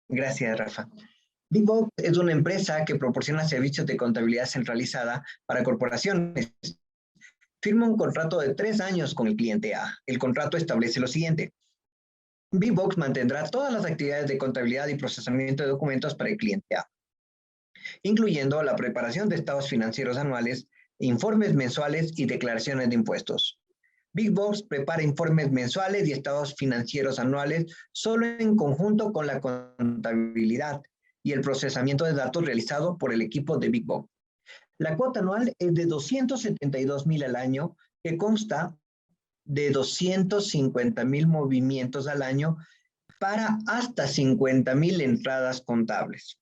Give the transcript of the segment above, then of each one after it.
Gracias, Rafa. BigBox es una empresa que proporciona servicios de contabilidad centralizada para corporaciones. Firma un contrato de 3 años con el cliente A. El contrato establece lo siguiente. BigBox mantendrá todas las actividades de contabilidad y procesamiento de documentos para el cliente A, incluyendo la preparación de estados financieros anuales, informes mensuales y declaraciones de impuestos. BigBox prepara informes mensuales y estados financieros anuales solo en conjunto con la contabilidad y el procesamiento de datos realizado por el equipo de BigBox. La cuota anual es de 272,000 al año, que consta de 250,000 movimientos al año para hasta 50,000 entradas contables.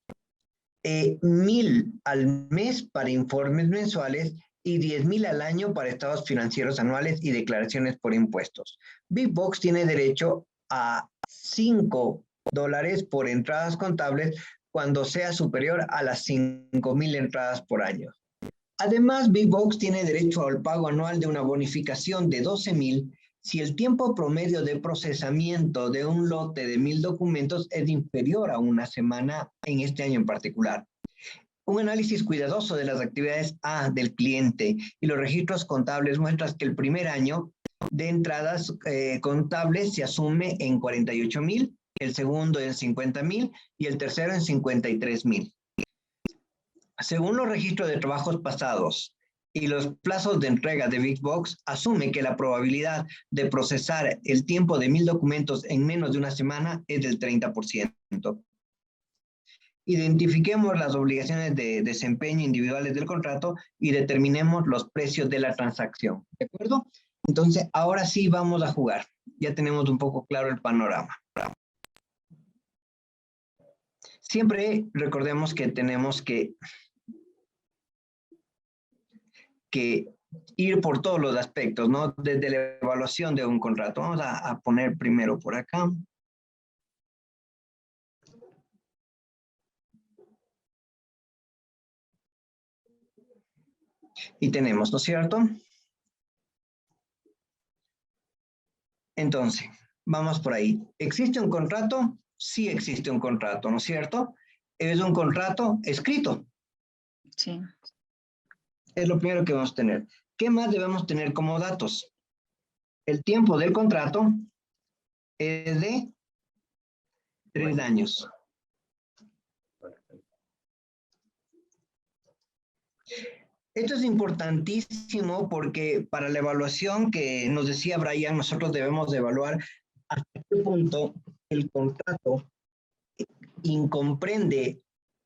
1,000 al mes para informes mensuales y 10,000 al año para estados financieros anuales y declaraciones por impuestos. BigBox tiene derecho a $5 por entradas contables cuando sea superior a las 5,000 entradas por año. Además, BigBox tiene derecho al pago anual de una bonificación de 12,000 si el tiempo promedio de procesamiento de un lote de 1,000 documentos es inferior a una semana en este año en particular. Un análisis cuidadoso de las actividades A del cliente y los registros contables muestra que el primer año de entradas contables se asume en 48,000, el segundo en 50,000 y el tercero en 53,000. Según los registros de trabajos pasados y los plazos de entrega de BigBox, asume que la probabilidad de procesar el tiempo de 1,000 documentos en menos de una semana es del 30%. Identifiquemos las obligaciones de desempeño individuales del contrato y determinemos los precios de la transacción. ¿De acuerdo? Entonces, ahora sí vamos a jugar. Ya tenemos un poco claro el panorama. Siempre recordemos que tenemos que ir por todos los aspectos, ¿no? Desde la evaluación de un contrato. Vamos a poner primero por acá. Y tenemos, ¿no es cierto? Entonces, vamos por ahí. ¿Existe un contrato? Sí existe un contrato, ¿no es cierto? Es un contrato escrito. Sí. Es lo primero que vamos a tener. ¿Qué más debemos tener como datos? El tiempo del contrato es de 3 años. Esto es importantísimo porque para la evaluación que nos decía Brian, nosotros debemos de evaluar hasta qué punto el contrato comprende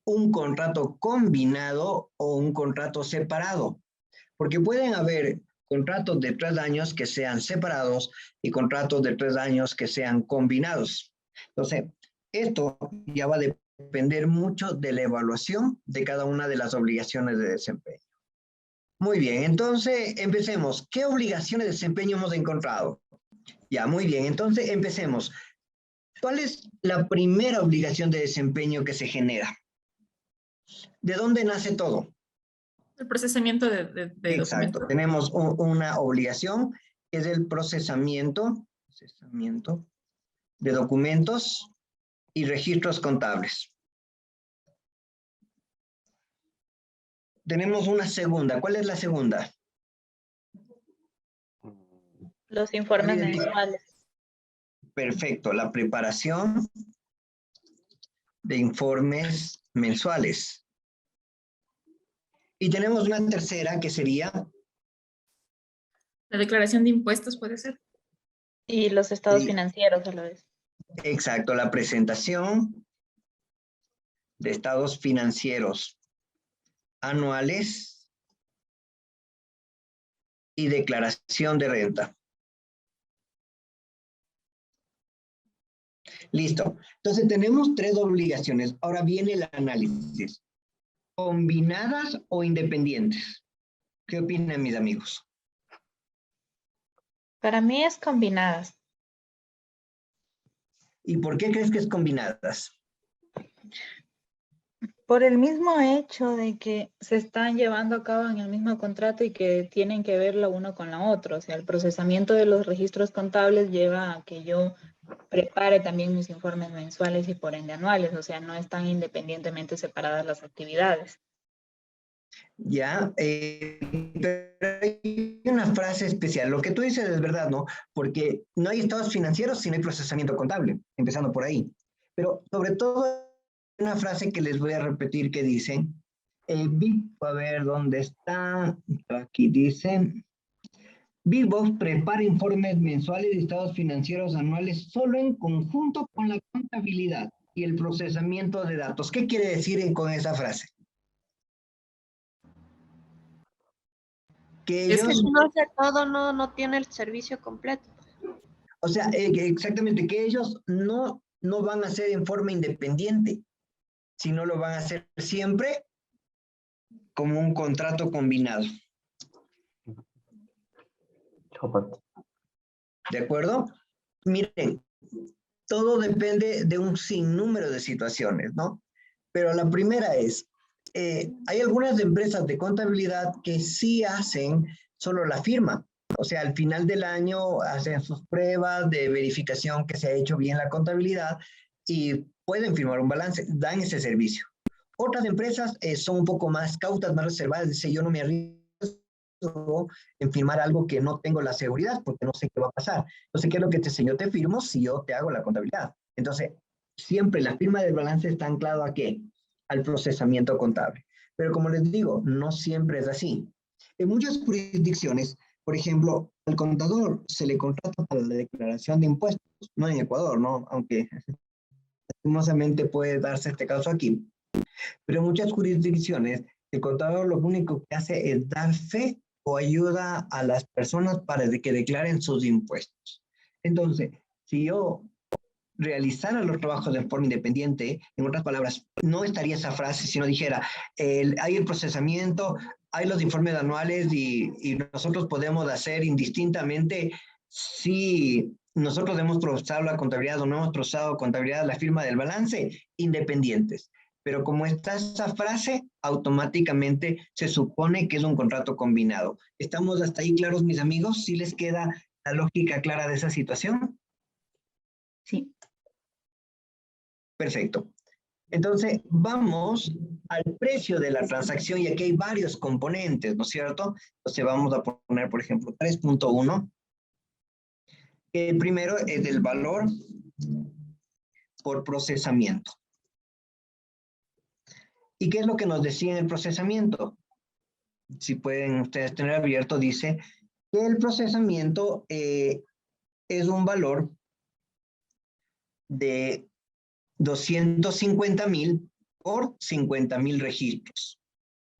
un contrato combinado o un contrato separado. Porque pueden haber contratos de 3 años que sean separados y contratos de 3 años que sean combinados. Entonces, esto ya va a depender mucho de la evaluación de cada una de las obligaciones de desempeño. Muy bien, entonces empecemos. ¿Qué obligaciones de desempeño hemos encontrado? Ya, muy bien, entonces empecemos. ¿Cuál es la primera obligación de desempeño que se genera? ¿De dónde nace todo? El procesamiento de Exacto, documentos. tenemos una obligación que es el procesamiento de documentos y registros contables. Tenemos una segunda. ¿Cuál es la segunda? Los informes mensuales. Perfecto, la preparación de informes mensuales. Y tenemos una tercera que sería... La declaración de impuestos puede ser. Y los estados financieros a la vez. Exacto, la presentación de estados financieros anuales y declaración de renta. Listo. Entonces tenemos 3 obligaciones. Ahora viene el análisis. ¿Combinadas o independientes? ¿Qué opinan mis amigos? Para mí es combinadas. ¿Y por qué crees que es combinadas? Por el mismo hecho de que se están llevando a cabo en el mismo contrato y que tienen que ver la uno con la otra. O sea, el procesamiento de los registros contables lleva a que yo prepare también mis informes mensuales y por ende anuales, o sea, no están independientemente separadas las actividades. Ya, pero hay una frase especial. Lo que tú dices es verdad, ¿no? Porque no hay estados financieros si no hay procesamiento contable, empezando por ahí. Pero sobre todo, hay una frase que les voy a repetir que dice, a ver, ¿dónde está? Aquí dice, Big Box prepara informes mensuales de estados financieros anuales solo en conjunto con la contabilidad y el procesamiento de datos. ¿Qué quiere decir con esa frase? Que Es que ellos, No hace todo, no tiene el servicio completo. o sea, exactamente, que ellos no van a hacer en forma independiente, sino lo van a hacer siempre como un contrato combinado. ¿De acuerdo? Miren, todo depende de un sinnúmero de situaciones, ¿no? Pero la primera es, hay algunas empresas de contabilidad que sí hacen solo la firma. O sea, al final del año hacen sus pruebas de verificación que se ha hecho bien la contabilidad y pueden firmar un balance, dan ese servicio. Otras empresas son un poco más cautas, más reservadas, dicen yo no me arriesgo en firmar algo que no tengo la seguridad porque no sé qué va a pasar. Entonces, ¿qué es lo que te enseño? Te firmo si yo te hago la contabilidad. Entonces, siempre la firma del balance está anclado ¿a qué? Al procesamiento contable. Pero como les digo, no siempre es así. En muchas jurisdicciones, por ejemplo, al contador se le contrata para la declaración de impuestos, no en Ecuador, ¿no? Aunque lastimosamente puede darse este caso aquí. Pero en muchas jurisdicciones, el contador lo único que hace es dar fe o ayuda a las personas para que declaren sus impuestos. Entonces, si yo realizara los trabajos de forma independiente, en otras palabras, no estaría esa frase si no dijera, hay el procesamiento, hay los informes anuales y nosotros podemos hacer indistintamente si nosotros hemos procesado la contabilidad o no hemos procesado contabilidad, la firma del balance, independientes. Pero como está esa frase, automáticamente se supone que es un contrato combinado. ¿Estamos hasta ahí claros, mis amigos? ¿Sí les queda la lógica clara de esa situación? Sí. Perfecto. Entonces, vamos al precio de la transacción y aquí hay varios componentes, ¿no es cierto? Entonces, vamos a poner, por ejemplo, 3.1. El primero es el valor por procesamiento. ¿Y qué es lo que nos decía en el procesamiento? Si pueden ustedes tener abierto, dice que el procesamiento es un valor de 250,000 por 50,000 registros.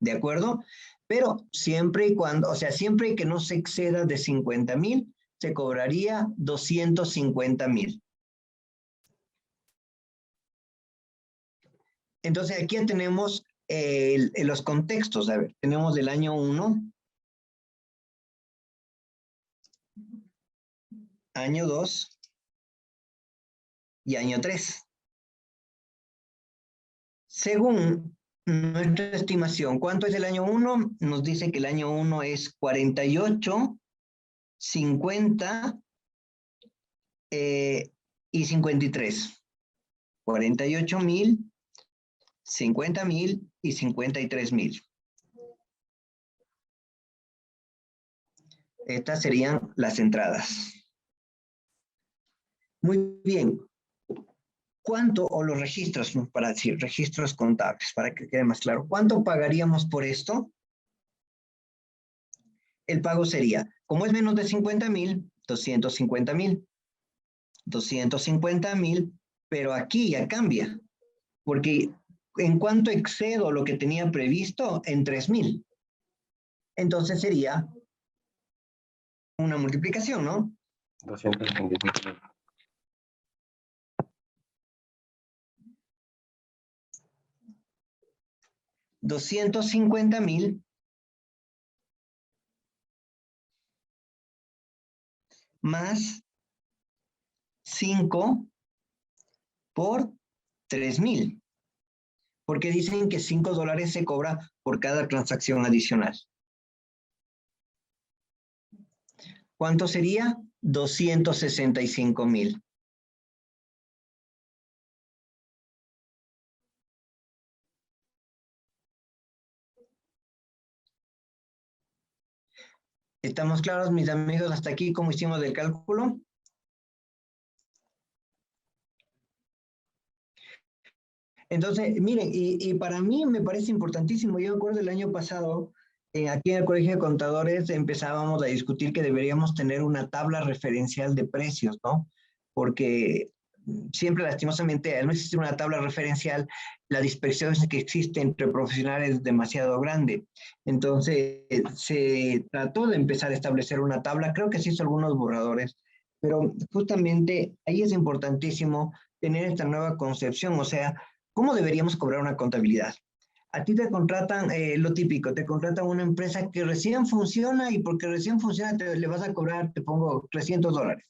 ¿De acuerdo? Pero siempre y cuando, o sea, siempre que no se exceda de 50,000, se cobraría 250,000. Entonces aquí ya tenemos los contextos. A ver, tenemos del año 1, año 2 y año 3. Según nuestra estimación, ¿cuánto es el año 1? Nos dice que el año 1 es 48, 50 y 53. 48,000, 50,000 y 53,000. Estas serían las entradas. Muy bien. ¿Cuánto, o los registros, para decir, registros contables, para que quede más claro, cuánto pagaríamos por esto? El pago sería, como es menos de 50,000, 250,000. 250,000, pero aquí ya cambia, porque en cuanto excedo lo que tenía previsto, en 3,000. Entonces sería una multiplicación, ¿no? 225,000. 250,000 más 5 por 3,000. Porque dicen que $5 se cobra por cada transacción adicional. ¿Cuánto sería? 265,000. ¿Estamos claros, mis amigos, hasta aquí cómo hicimos el cálculo? Entonces, miren, y para mí me parece importantísimo. Yo me acuerdo el año pasado, aquí en el Colegio de Contadores empezábamos a discutir que deberíamos tener una tabla referencial de precios, ¿no? Porque siempre lastimosamente al no existir una tabla referencial, la dispersión que existe entre profesionales es demasiado grande. Entonces se trató de empezar a establecer una tabla, creo que se hizo algunos borradores, pero justamente ahí es importantísimo tener esta nueva concepción, o sea, ¿cómo deberíamos cobrar una contabilidad? A ti te contratan, lo típico, te contratan una empresa que recién funciona y porque recién funciona le vas a cobrar, te pongo $300.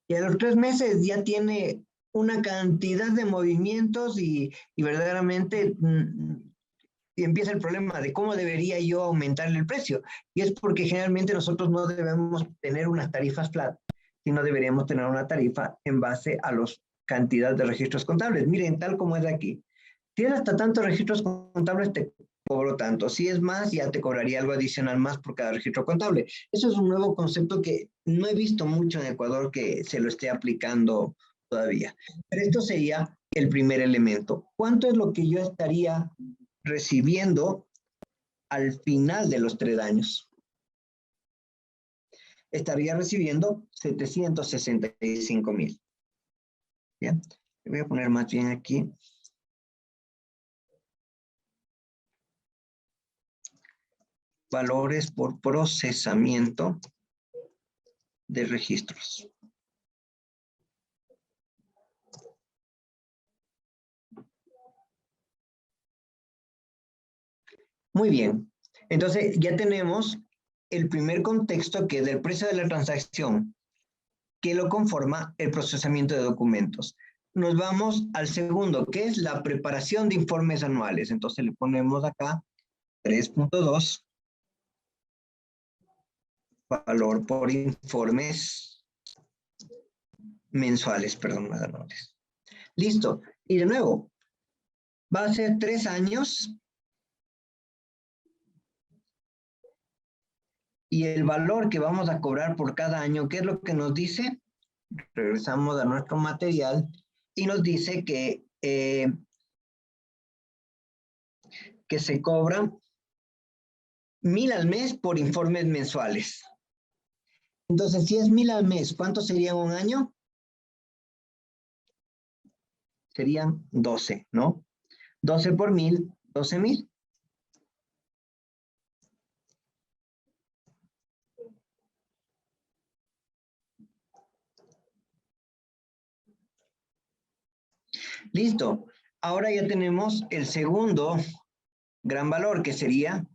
Y a los 3 meses ya tiene una cantidad de movimientos y verdaderamente y empieza el problema de cómo debería yo aumentarle el precio. Y es porque generalmente nosotros no debemos tener unas tarifas flat, sino deberíamos tener una tarifa en base a la cantidad de registros contables. Miren, tal como es aquí. Si es hasta tantos registros contables, te cobro tanto. Si es más, ya te cobraría algo adicional más por cada registro contable. Eso es un nuevo concepto que no he visto mucho en Ecuador que se lo esté aplicando todavía. Pero esto sería el primer elemento. ¿Cuánto es lo que yo estaría recibiendo al final de los 3 años? Estaría recibiendo 765,000. ¿Bien? Voy a poner más bien aquí. Valores por procesamiento de registros. Muy bien. Entonces ya tenemos el primer contexto que es del precio de la transacción, que lo conforma el procesamiento de documentos. Nos vamos al segundo, que es la preparación de informes anuales. Entonces le ponemos acá 3.2, valor por informes mensuales, perdón, anuales. Listo. Y de nuevo, va a ser 3 años. Y el valor que vamos a cobrar por cada año, ¿qué es lo que nos dice? Regresamos a nuestro material y nos dice que se cobran 1,000 al mes por informes mensuales. Entonces, si es 1,000 al mes, ¿cuánto sería un año? Serían 12, ¿no? 12 por 1,000, 12,000. Listo. Ahora ya tenemos el segundo gran valor, que sería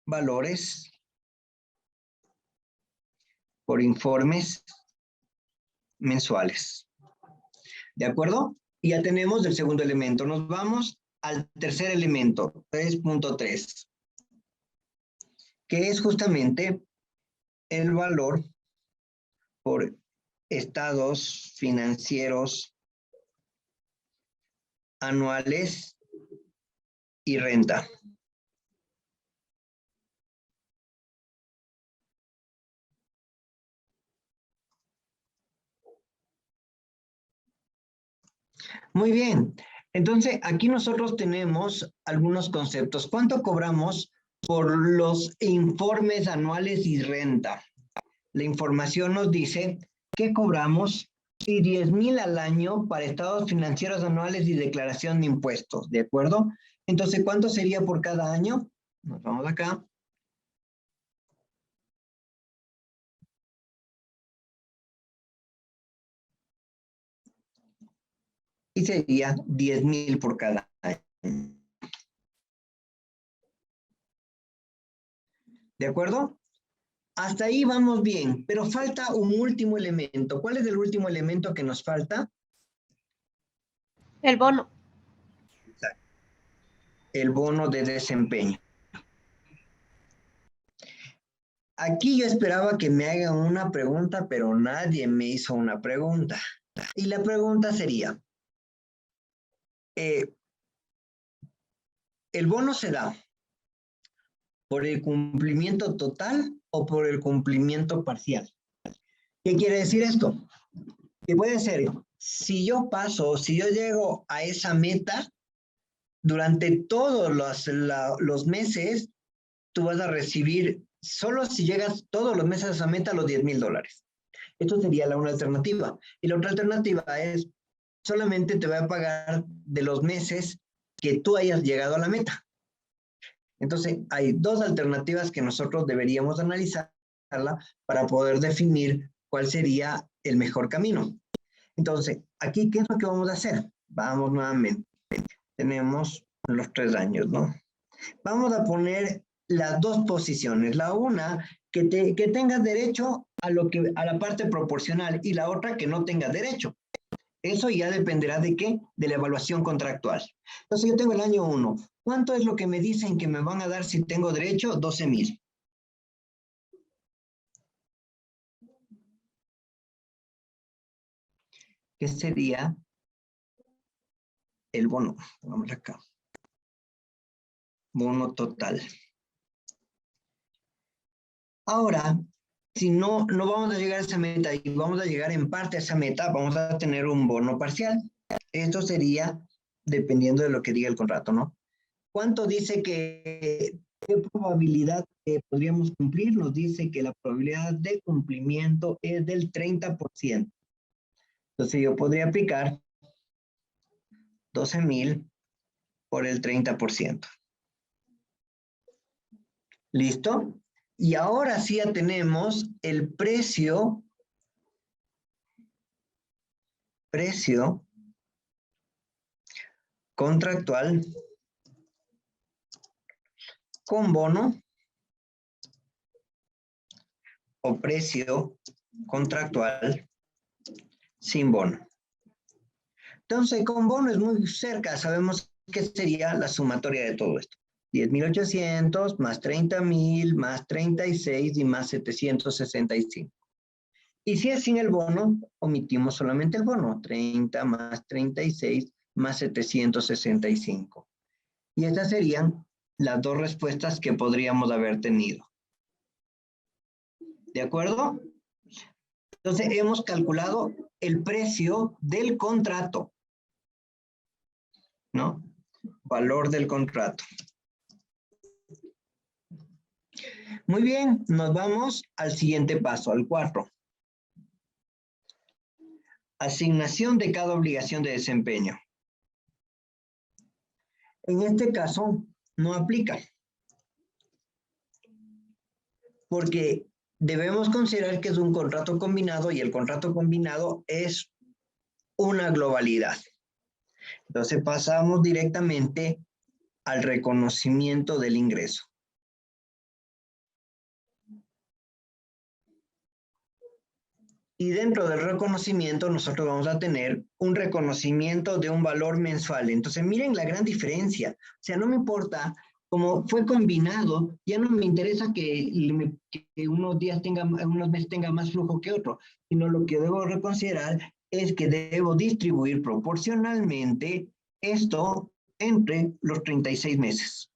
valores por informes mensuales. ¿De acuerdo? Y ya tenemos el segundo elemento. Nos vamos al tercer elemento, 3.3, que es justamente el valor por estados financieros anuales y renta. Muy bien. Entonces, aquí nosotros tenemos algunos conceptos. ¿Cuánto cobramos por los informes anuales y renta? La información nos dice que cobramos 10,000 al año para estados financieros anuales y declaración de impuestos, ¿de acuerdo? Entonces, ¿cuánto sería por cada año? Nos vamos acá. Y sería 10,000 por cada año. ¿De acuerdo? Hasta ahí vamos bien, pero falta un último elemento. ¿Cuál es el último elemento que nos falta? El bono. El bono de desempeño. Aquí yo esperaba que me hagan una pregunta, pero nadie me hizo una pregunta. Y la pregunta sería, el bono se da por el cumplimiento total o por el cumplimiento parcial. ¿Qué quiere decir esto? Que puede ser, si yo llego a esa meta, durante todos los meses, tú vas a recibir, solo si llegas todos los meses a esa meta, los $10,000. Esto sería una alternativa. Y la otra alternativa es, solamente te voy a pagar de los meses que tú hayas llegado a la meta. Entonces, hay dos alternativas que nosotros deberíamos analizarla para poder definir cuál sería el mejor camino. Entonces, aquí, ¿qué es lo que vamos a hacer? Vamos nuevamente. Tenemos los 3 años, ¿no? Vamos a poner las dos posiciones. La una, que tengas derecho a la parte proporcional, y la otra, que no tengas derecho. Eso ya dependerá de qué, de la evaluación contractual. Entonces, yo tengo el año 1. ¿Cuánto es lo que me dicen que me van a dar si tengo derecho? 12,000. ¿Qué sería el bono? Vamos acá. Bono total. Ahora, si no vamos a llegar a esa meta y vamos a llegar en parte a esa meta, vamos a tener un bono parcial. Esto sería dependiendo de lo que diga el contrato, ¿no? ¿Cuánto dice qué probabilidad podríamos cumplir? Nos dice que la probabilidad de cumplimiento es del 30%. Entonces yo podría aplicar 12,000 por el 30%. ¿Listo? Y ahora sí ya tenemos el precio contractual con bono o precio contractual sin bono. Entonces, con bono es muy cerca, sabemos que sería la sumatoria de todo esto. 10,800 más 30,000 más 36 y más 765. Y si es sin el bono, omitimos solamente el bono. 30 más 36 más 765. Y estas serían las dos respuestas que podríamos haber tenido. ¿De acuerdo? Entonces, hemos calculado el precio del contrato, ¿no? Valor del contrato. Muy bien, nos vamos al siguiente paso, al 4. Asignación de cada obligación de desempeño. En este caso, no aplica. Porque debemos considerar que es un contrato combinado y el contrato combinado es una globalidad. Entonces pasamos directamente al reconocimiento del ingreso. Y dentro del reconocimiento nosotros vamos a tener un reconocimiento de un valor mensual. Entonces miren la gran diferencia. O sea, no me importa, como fue combinado, ya no me interesa que unos meses tenga más flujo que otro, sino lo que debo reconsiderar es que debo distribuir proporcionalmente esto entre los 36 meses.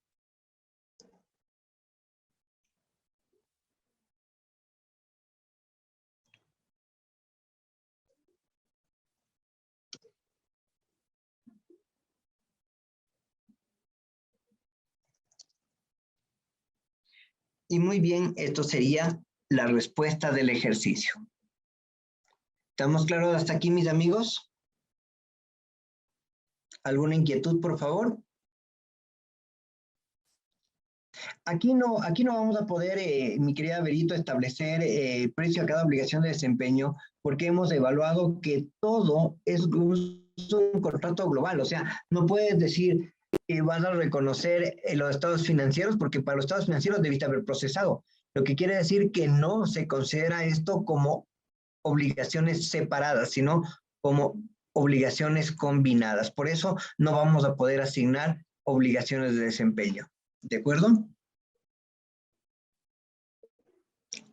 Y muy bien, esto sería la respuesta del ejercicio. ¿Estamos claros hasta aquí, mis amigos? ¿Alguna inquietud, por favor? Aquí no vamos a poder, mi querida Berito, establecer precio a cada obligación de desempeño porque hemos evaluado que todo es un contrato global. O sea, no puedes decir que vas a reconocer los estados financieros porque para los estados financieros debiste haber procesado. Lo que quiere decir que no se considera esto como obligaciones separadas, sino como obligaciones combinadas. Por eso no vamos a poder asignar obligaciones de desempeño. ¿De acuerdo?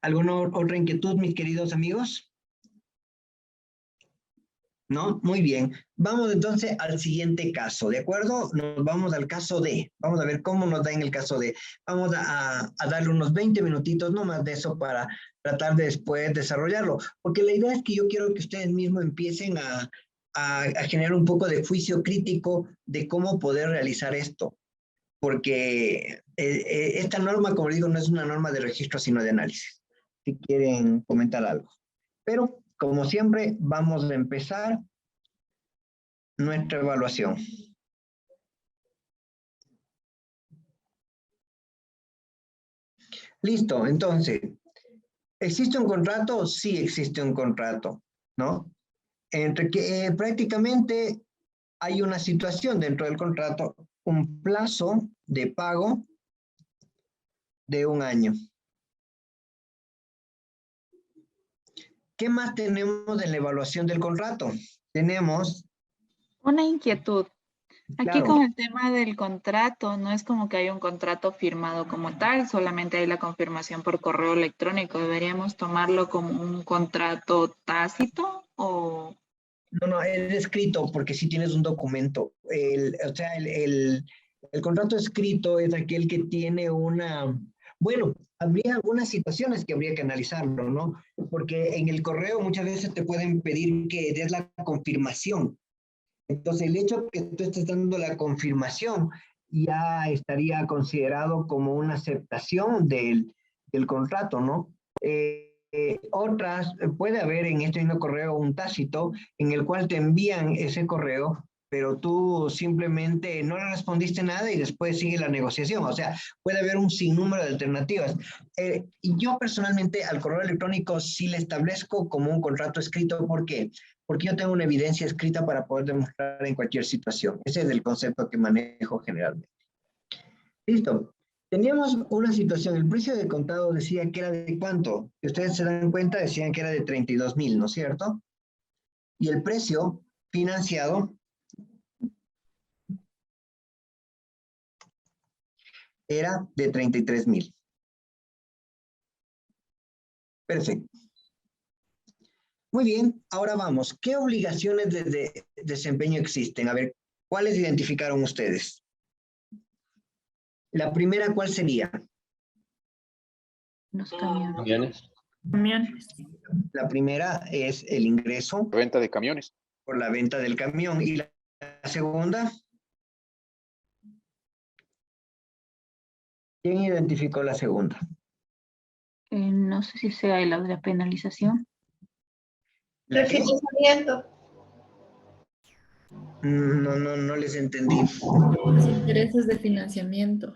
¿Alguna otra inquietud, mis queridos amigos? ¿No? Muy bien. Vamos entonces al siguiente caso, ¿de acuerdo? Nos vamos al caso D. Vamos a ver cómo nos da en el caso D. Vamos a darle unos 20 minutitos, no más de eso, para tratar de después desarrollarlo. Porque la idea es que yo quiero que ustedes mismos empiecen a generar un poco de juicio crítico de cómo poder realizar esto. Porque esta norma, como digo, no es una norma de registro, sino de análisis. Si quieren comentar algo. Pero, como siempre, vamos a empezar nuestra evaluación. Listo, entonces, ¿existe un contrato? Sí existe un contrato, ¿no? Entre que prácticamente hay una situación dentro del contrato, un plazo de pago de 1 año. ¿Qué más tenemos en la evaluación del contrato? Tenemos... Una inquietud. Aquí Claro. con el tema del contrato, no es como que hay un contrato firmado como tal, solamente hay la confirmación por correo electrónico. ¿Deberíamos tomarlo como un contrato tácito o...? No, es escrito porque si tienes un documento. O sea, el contrato escrito es aquel que tiene una... Bueno, habría algunas situaciones que habría que analizarlo, ¿no? Porque en el correo muchas veces te pueden pedir que des la confirmación. Entonces, el hecho de que tú estés dando la confirmación ya estaría considerado como una aceptación del contrato, ¿no? Otras, puede haber en este mismo correo un tácito en el cual te envían ese correo, pero tú simplemente no le respondiste nada y después sigue la negociación. O sea, puede haber un sinnúmero de alternativas. Y yo personalmente al correo electrónico sí le establezco como un contrato escrito. ¿Por qué? Porque yo tengo una evidencia escrita para poder demostrar en cualquier situación. Ese es el concepto que manejo generalmente. Listo. Teníamos una situación, el precio de contado decía que era de ¿cuánto? Si ustedes se dan cuenta, decían que era de 32,000, ¿no es cierto? Y el precio financiado era de 33,000. Perfecto. Muy bien, ahora vamos. ¿Qué obligaciones de desempeño existen? A ver, ¿cuáles identificaron ustedes? La primera, ¿cuál sería? Los camiones. Camiones. Camiones. La primera es el ingreso Venta de camiones. por la venta del camión. ¿Y la segunda? ¿Quién identificó la segunda? No sé si sea la de la penalización. ¿La qué? Refinanciamiento. No les entendí. Los intereses de financiamiento.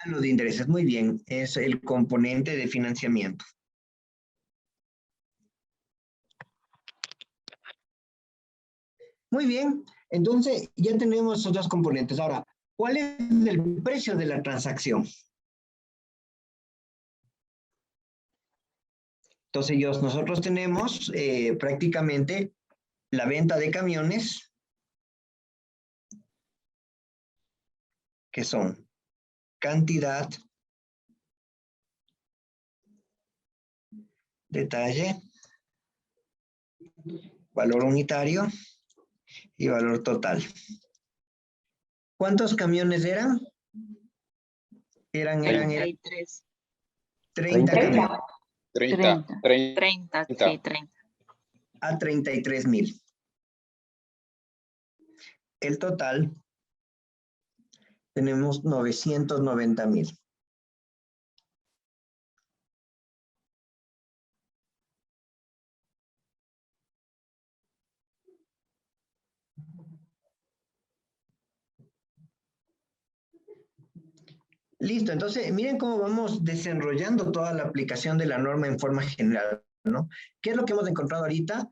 Lo de intereses, muy bien, es el componente de financiamiento. Muy bien, entonces ya tenemos esos dos componentes. Ahora, ¿cuál es el precio de la transacción? Entonces nosotros tenemos prácticamente la venta de camiones, que son cantidad, detalle, valor unitario y valor total. ¿Cuántos camiones eran? Eran 33. 30 camiones. 30. 30, sí, 30. A 33,000. El total tenemos 990,000. Listo, entonces miren cómo vamos desenrollando toda la aplicación de la norma en forma general, ¿no? ¿Qué es lo que hemos encontrado ahorita?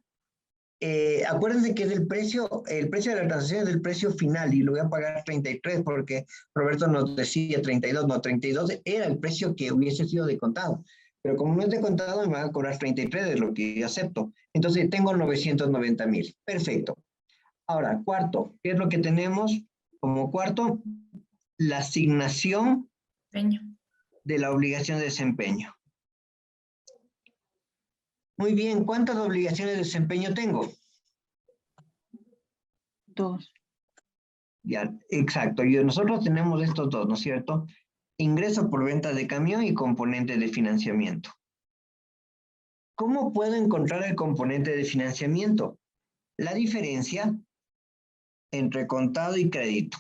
Acuérdense que es el precio de la transacción es del precio final y lo voy a pagar 33 porque Roberto nos decía 32, no, 32 era el precio que hubiese sido de contado. Pero como no es de contado, me van a cobrar 33 de lo que yo acepto. Entonces tengo 990,000. Perfecto. Ahora, cuarto, ¿qué es lo que tenemos como cuarto? La asignación de la obligación de desempeño. Muy bien, ¿cuántas obligaciones de desempeño tengo? Dos. Ya, exacto. Nosotros tenemos estos dos, ¿no es cierto? Ingreso por venta de camión y componente de financiamiento. ¿Cómo puedo encontrar el componente de financiamiento? La diferencia entre contado y crédito.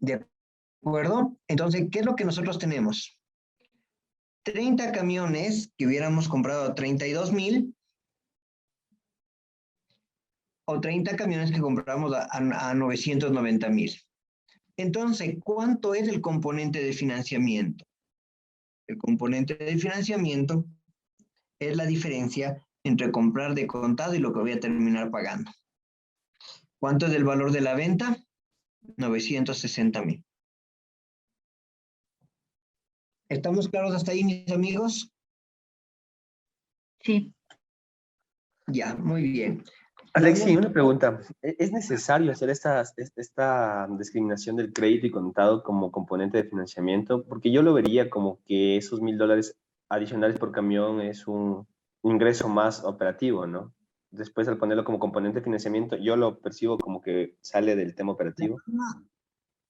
¿De acuerdo? Entonces, ¿qué es lo que nosotros tenemos? 30 camiones que hubiéramos comprado a 32,000 o 30 camiones que compramos a 990,000. Entonces, ¿cuánto es el componente de financiamiento? El componente de financiamiento es la diferencia entre comprar de contado y lo que voy a terminar pagando. ¿Cuánto es el valor de la venta? 960,000. ¿Estamos claros hasta ahí, mis amigos? Sí. Ya, muy bien. Alexi, una pregunta. ¿Es necesario hacer esta discriminación del crédito y contado como componente de financiamiento? Porque yo lo vería como que esos $1,000 adicionales por camión es un ingreso más operativo, ¿no? Después, al ponerlo como componente de financiamiento, yo lo percibo como que sale del tema operativo.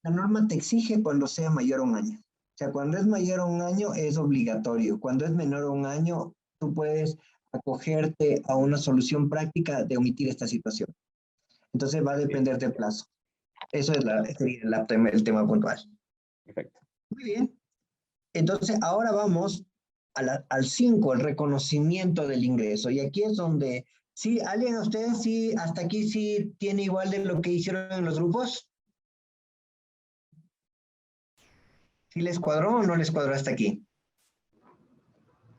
La norma te exige cuando sea mayor a un año. O sea, cuando es mayor a un año es obligatorio. Cuando es menor a un año, tú puedes acogerte a una solución práctica de omitir esta situación. Entonces va a depender del plazo. Eso es el tema puntual. Perfecto. Muy bien. Entonces ahora vamos al 5, el reconocimiento del ingreso. Y aquí es donde, ¿sí? ¿Alguien a ustedes sí, hasta aquí sí tiene igual de lo que hicieron en los grupos? ¿Sí les cuadró o no les cuadró hasta aquí?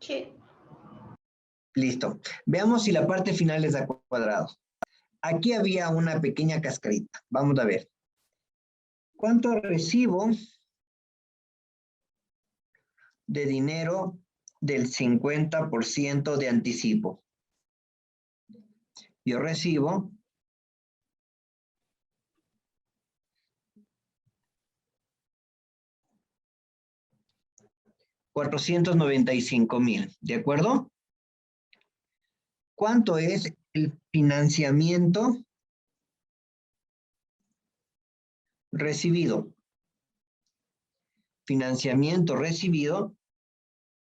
Sí. Listo. Veamos si la parte final les da cuadrado. Aquí había una pequeña cascarita. Vamos a ver. ¿Cuánto recibo de dinero del 50% de anticipo? Yo recibo $495,000, ¿de acuerdo? ¿Cuánto es el financiamiento recibido? Financiamiento recibido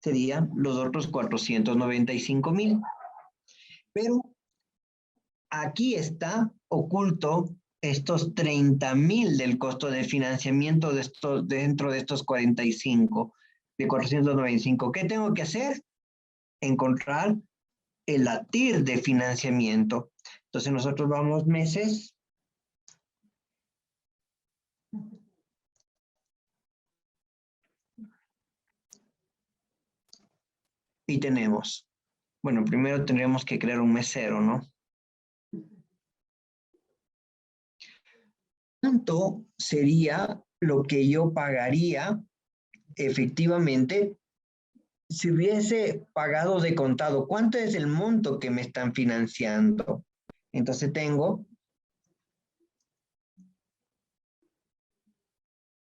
serían los otros 495,000. Pero aquí está oculto estos 30,000 del costo de financiamiento dentro de estos 45, de 495. ¿Qué tengo que hacer? Encontrar el ATIR de financiamiento. Entonces nosotros vamos meses. Y tenemos, bueno, primero tendríamos que crear un mesero, ¿no? ¿Cuánto sería lo que yo pagaría efectivamente si hubiese pagado de contado? ¿Cuánto es el monto que me están financiando? Entonces tengo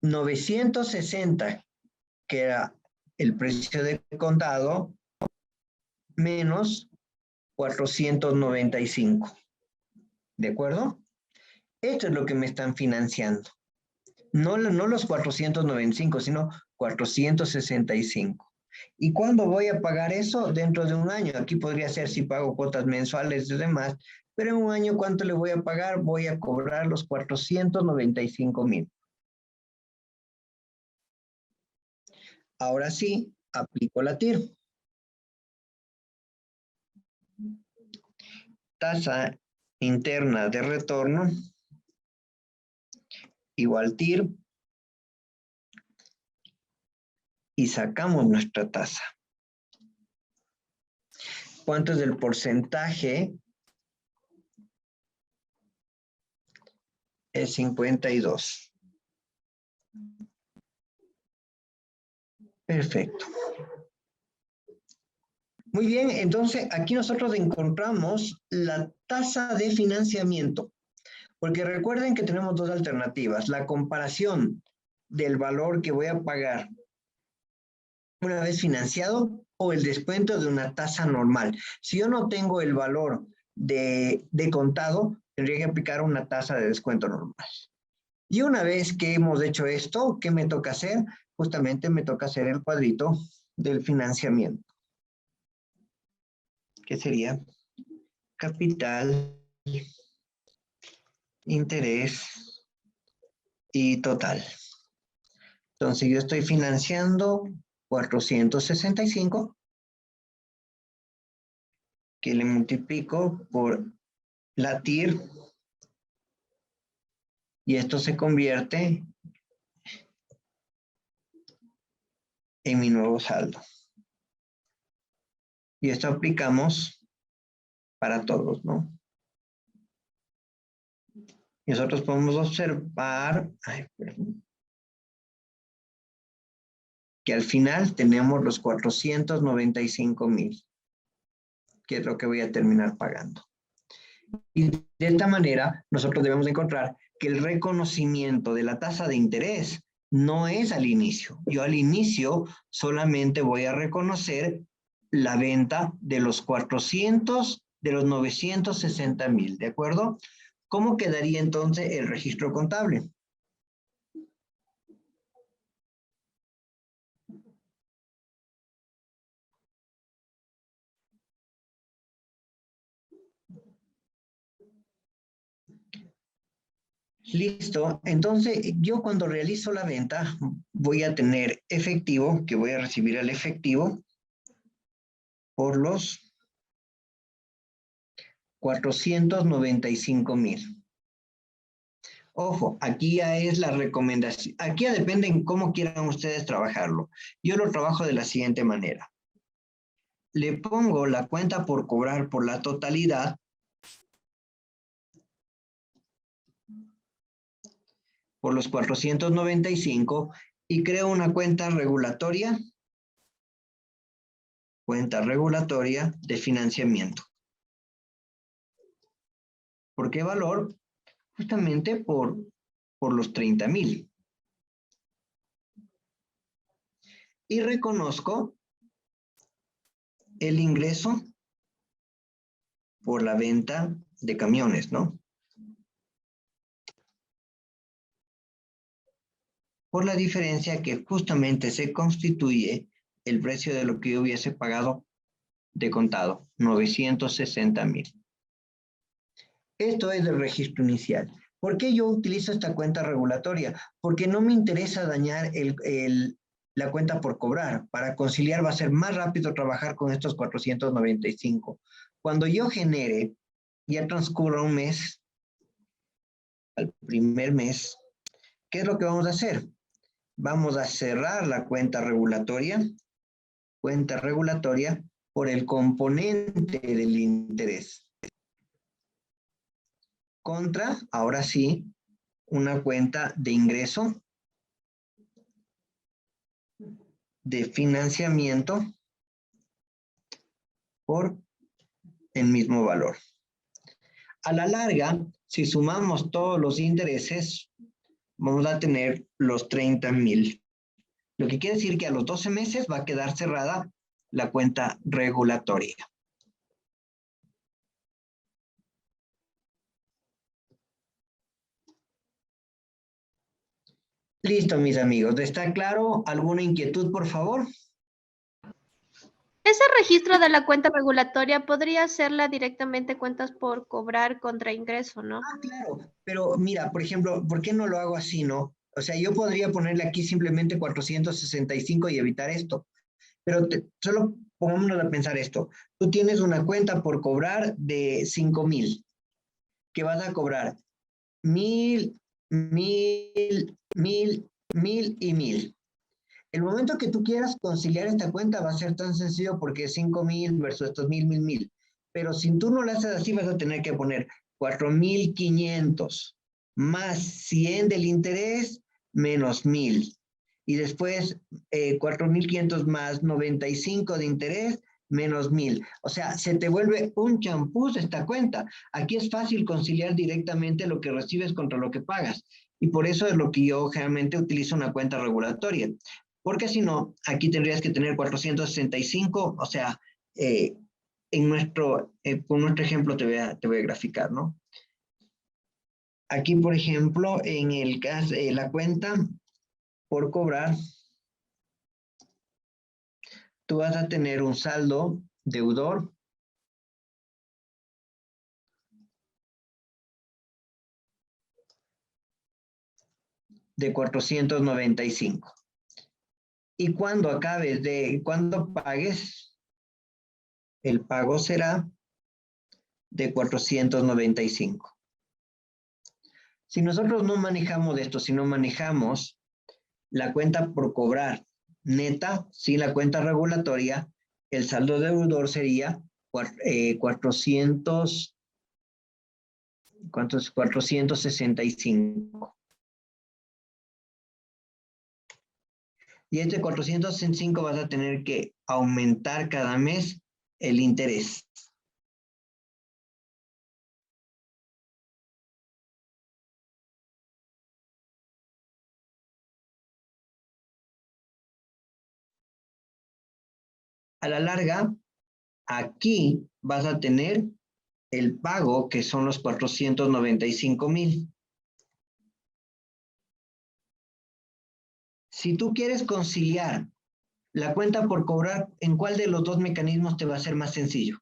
960, que era el precio de contado, menos 495. ¿De acuerdo? Esto es lo que me están financiando. No los 495, sino 465. ¿Y cuándo voy a pagar eso? Dentro de un año. Aquí podría ser si pago cuotas mensuales y demás, pero en un año, ¿cuánto le voy a pagar? Voy a cobrar los 495,000. Ahora sí, aplico la TIR. Tasa interna de retorno igual TIR. Y sacamos nuestra tasa. ¿Cuánto es el porcentaje? Es 52. Perfecto. Muy bien, entonces aquí nosotros encontramos la tasa de financiamiento. Porque recuerden que tenemos dos alternativas. La comparación del valor que voy a pagar una vez financiado o el descuento de una tasa normal. Si yo no tengo el valor de contado, tendría que aplicar una tasa de descuento normal. Y una vez que hemos hecho esto, ¿qué me toca hacer? Justamente me toca hacer el cuadrito del financiamiento, que sería capital, interés y total. Entonces yo estoy financiando 465, que le multiplico por la TIR, y esto se convierte en mi nuevo saldo. Y esto aplicamos para todos, ¿no? Y nosotros podemos observar, que al final tenemos los 495,000, que es lo que voy a terminar pagando. Y de esta manera, nosotros debemos encontrar que el reconocimiento de la tasa de interés no es al inicio. Yo al inicio solamente voy a reconocer la venta de los 960,000, ¿de acuerdo? ¿Cómo quedaría entonces el registro contable? Listo, entonces yo cuando realizo la venta voy a tener efectivo, que voy a recibir el efectivo por los 495,000. Ojo, aquí ya es la recomendación, aquí ya depende en cómo quieran ustedes trabajarlo. Yo lo trabajo de la siguiente manera. Le pongo la cuenta por cobrar por la totalidad por los 495 y creo una cuenta regulatoria de financiamiento. ¿Por qué valor? Justamente por los 30,000. Y reconozco el ingreso por la venta de camiones, ¿no? Por la diferencia que justamente se constituye el precio de lo que yo hubiese pagado de contado, 960,000. Esto es el registro inicial. ¿Por qué yo utilizo esta cuenta regulatoria? Porque no me interesa dañar la cuenta por cobrar. Para conciliar va a ser más rápido trabajar con estos 495. Cuando yo genere, ya transcurra un mes, al primer mes, ¿qué es lo que vamos a hacer? Vamos a cerrar la cuenta regulatoria por el componente del interés. Contra, ahora sí, una cuenta de ingreso, de financiamiento, por el mismo valor. A la larga, si sumamos todos los intereses, vamos a tener los 30,000. Lo que quiere decir que a los 12 meses va a quedar cerrada la cuenta regulatoria. Listo, mis amigos. ¿Está claro? ¿Alguna inquietud, por favor? Ese registro de la cuenta regulatoria podría hacerla directamente cuentas por cobrar contra ingreso, ¿no? Ah, claro. Pero mira, por ejemplo, ¿por qué no lo hago así, no? O sea, yo podría ponerle aquí simplemente 465 y evitar esto. Pero solo pongámonos a pensar esto. Tú tienes una cuenta por cobrar de 5,000, que vas a cobrar 1,000, 1,000, 1,000, 1,000 y 1,000. El momento que tú quieras conciliar esta cuenta va a ser tan sencillo porque es 5,000 versus estos 1,000, 1,000, 1,000. Pero si tú no lo haces así, vas a tener que poner 4,500 más 100 del interés menos 1,000. Y después 4,500 más 95 de interés menos 1000. O sea, se te vuelve un champús esta cuenta. Aquí es fácil conciliar directamente lo que recibes contra lo que pagas. Y por eso es lo que yo generalmente utilizo una cuenta regulatoria. Porque si no, aquí tendrías que tener 465, o sea, con nuestro ejemplo te voy a graficar, ¿no? Aquí, por ejemplo, en el caso, la cuenta por cobrar, tú vas a tener un saldo deudor de 495. Y cuando cuando pagues, el pago será de 495. Si nosotros no manejamos esto, si no manejamos la cuenta por cobrar neta, sin la cuenta regulatoria, el saldo deudor sería 465. Y este 465 vas a tener que aumentar cada mes el interés. A la larga, aquí vas a tener el pago, que son los 495,000. Si tú quieres conciliar la cuenta por cobrar, ¿en cuál de los dos mecanismos te va a ser más sencillo?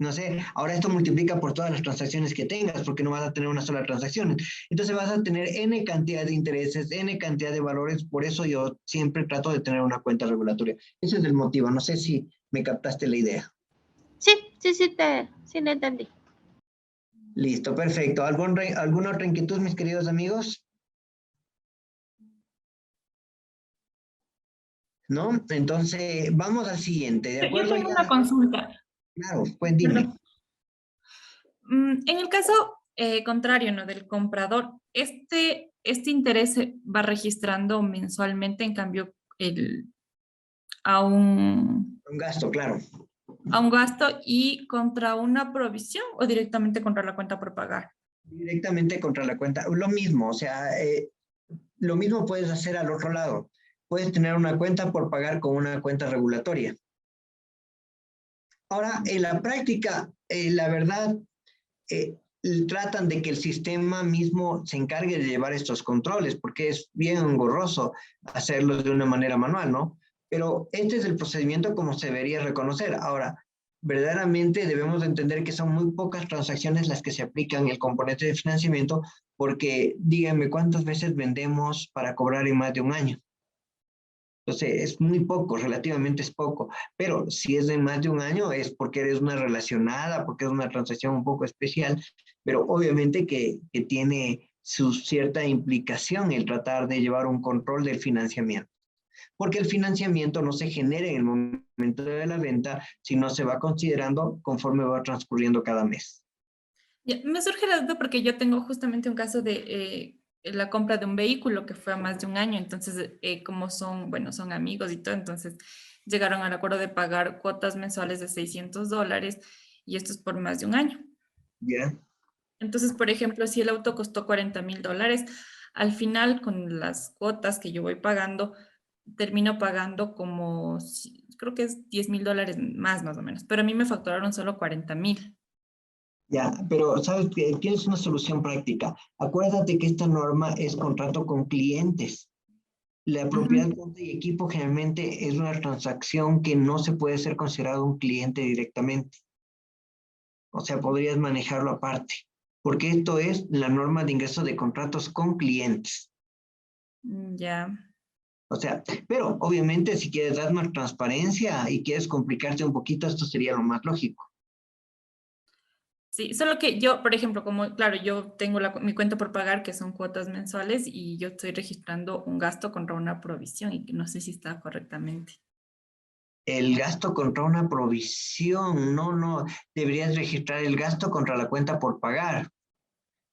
No sé, ahora esto multiplica por todas las transacciones que tengas, porque no vas a tener una sola transacción. Entonces vas a tener N cantidad de intereses, N cantidad de valores, por eso yo siempre trato de tener una cuenta regulatoria. Ese es el motivo, no sé si me captaste la idea. Sí, le entendí. Listo, perfecto. ¿Alguna otra inquietud, mis queridos amigos? ¿No? Entonces, vamos al siguiente, ¿de acuerdo? Yo tengo una consulta. Claro, pues dime. En el caso contrario, ¿no? Del comprador, este interés se va registrando mensualmente, en cambio, a un Un gasto, claro. gasto y contra una provisión o directamente contra la cuenta por pagar. Directamente contra la cuenta. Lo mismo, o sea, lo mismo puedes hacer al otro lado. Puedes tener una cuenta por pagar con una cuenta regulatoria. Ahora, en la práctica, la verdad, tratan de que el sistema mismo se encargue de llevar estos controles, porque es bien engorroso hacerlos de una manera manual, ¿no? Pero este es el procedimiento como se debería reconocer. Ahora, verdaderamente debemos entender que son muy pocas transacciones las que se aplican el componente de financiamiento, porque díganme cuántas veces vendemos para cobrar en más de un año. Entonces, es muy poco, relativamente es poco, pero si es de más de un año es porque eres una relacionada, porque es una transacción un poco especial, pero obviamente que tiene su cierta implicación el tratar de llevar un control del financiamiento. Porque el financiamiento no se genera en el momento de la venta, sino se va considerando conforme va transcurriendo cada mes. Ya, me surge la duda porque yo tengo justamente un caso de la compra de un vehículo que fue a más de un año, entonces como son amigos y todo, entonces llegaron al acuerdo de pagar cuotas mensuales de $600 y esto es por más de un año. ¿Ya? Entonces, por ejemplo, si el auto costó $40,000, al final con las cuotas que yo voy pagando, termino pagando como, creo que es $10,000 más o menos, pero a mí me facturaron solo 40,000. Ya, pero sabes que tienes una solución práctica. Acuérdate que esta norma es contrato con clientes. La propiedad, cuenta y equipo generalmente es una transacción que no se puede ser considerado un cliente directamente. O sea, podrías manejarlo aparte, porque esto es la norma de ingreso de contratos con clientes. Ya. O sea, pero obviamente si quieres dar más transparencia y quieres complicarte un poquito, esto sería lo más lógico. Sí, solo que yo, por ejemplo, como, claro, yo tengo mi cuenta por pagar, que son cuotas mensuales, y yo estoy registrando un gasto contra una provisión, y que no sé si está correctamente. El gasto contra una provisión, no, deberías registrar el gasto contra la cuenta por pagar.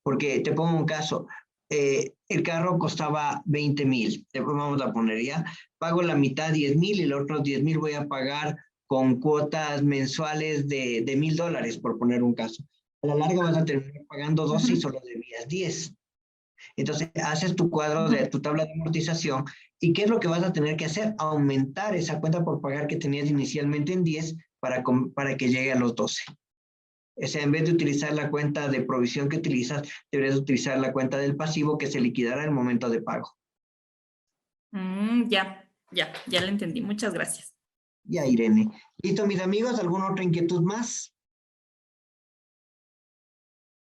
Porque te pongo un caso, el carro costaba 20,000, vamos a poner ya, pago la mitad 10,000 y los otros 10,000 voy a pagar con cuotas mensuales de $1,000, por poner un caso. A la larga vas a terminar pagando 12 y solo debías 10. Entonces, haces tu cuadro de tu tabla de amortización y ¿qué es lo que vas a tener que hacer? Aumentar esa cuenta por pagar que tenías inicialmente en 10 para que llegue a los 12. O sea, en vez de utilizar la cuenta de provisión que utilizas, deberías utilizar la cuenta del pasivo que se liquidará al momento de pago. Ya lo entendí. Muchas gracias. Ya, Irene. ¿Listo, mis amigos? ¿Alguna otra inquietud más?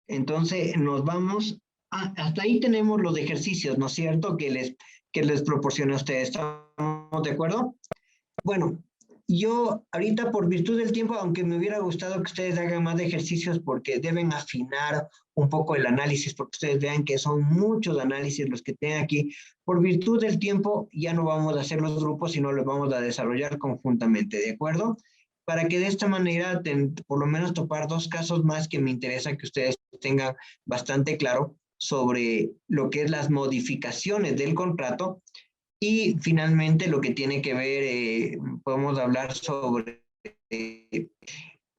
Entonces, nos vamos. Hasta ahí tenemos los ejercicios, ¿no es cierto? Que les proporcioné a ustedes. ¿Estamos de acuerdo? Bueno, yo ahorita por virtud del tiempo, aunque me hubiera gustado que ustedes hagan más ejercicios porque deben afinar un poco el análisis, porque ustedes vean que son muchos análisis los que tienen aquí. Por virtud del tiempo ya no vamos a hacer los grupos, sino los vamos a desarrollar conjuntamente, ¿de acuerdo? Para que de esta manera, por lo menos topar 2 casos más que me interesa que ustedes tengan bastante claro sobre lo que es las modificaciones del contrato. Y finalmente lo que tiene que ver, podemos hablar sobre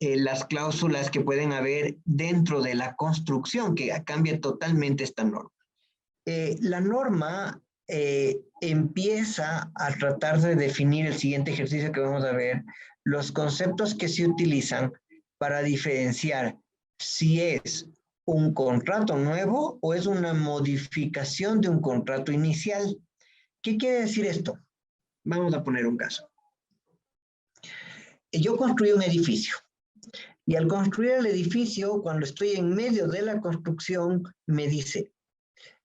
las cláusulas que pueden haber dentro de la construcción, que cambia totalmente esta norma. La norma empieza a tratar de definir el siguiente ejercicio que vamos a ver, los conceptos que se utilizan para diferenciar si es un contrato nuevo o es una modificación de un contrato inicial. ¿Qué quiere decir esto? Vamos a poner un caso. Yo construí un edificio y al construir el edificio, cuando estoy en medio de la construcción, me dice,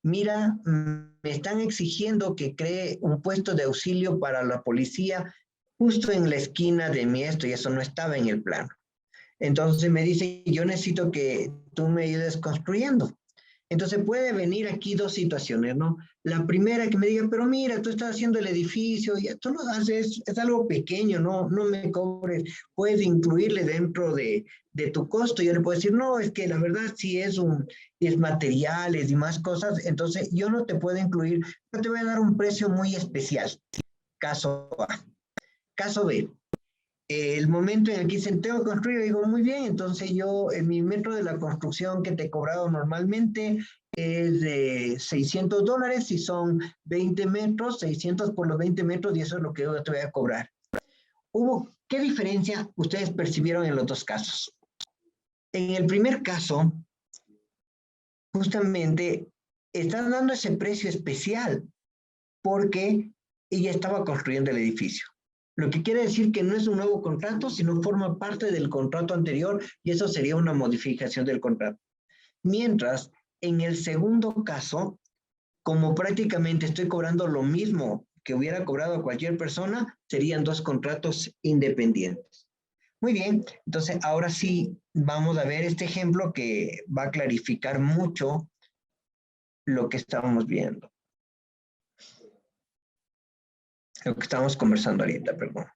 mira, me están exigiendo que cree un puesto de auxilio para la policía justo en la esquina de mi esto y eso no estaba en el plano. Entonces me dice, yo necesito que tú me ayudes construyendo. Entonces puede venir aquí 2 situaciones, ¿no? La primera que me diga, pero mira, tú estás haciendo el edificio y tú lo haces, es algo pequeño, no me cobres, puedes incluirle dentro de tu costo. Yo le puedo decir, no, es que la verdad sí es materiales y más cosas, entonces yo no te puedo incluir, yo te voy a dar un precio muy especial. Caso A. Caso B. El momento en el que dicen, tengo que construir, digo, muy bien, entonces yo, en mi metro de la construcción que te he cobrado normalmente es de $600, si son 20 metros, 600 por los 20 metros, y eso es lo que yo te voy a cobrar. ¿Qué diferencia ustedes percibieron en los 2 casos? En el primer caso, justamente, están dando ese precio especial, porque ella estaba construyendo el edificio. Lo que quiere decir que no es un nuevo contrato, sino forma parte del contrato anterior y eso sería una modificación del contrato. Mientras, en el segundo caso, como prácticamente estoy cobrando lo mismo que hubiera cobrado cualquier persona, serían 2 contratos independientes. Muy bien, entonces ahora sí vamos a ver este ejemplo que va a clarificar mucho lo que estábamos viendo. Lo que estamos conversando ahorita, perdón.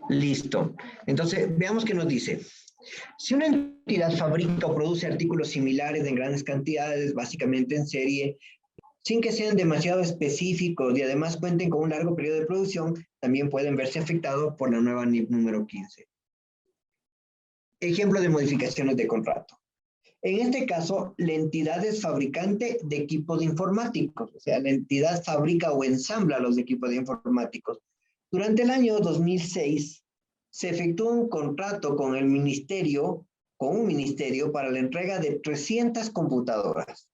Listo. Entonces, veamos qué nos dice. Si una entidad fabrica o produce artículos similares en grandes cantidades, básicamente en serie, sin que sean demasiado específicos y además cuenten con un largo periodo de producción, también pueden verse afectados por la nueva NIP número 15. Ejemplo de modificaciones de contrato. En este caso, la entidad es fabricante de equipos informáticos, o sea, la entidad fabrica o ensambla los equipos informáticos. Durante el año 2006, se efectuó un contrato con un ministerio para la entrega de 300 computadoras.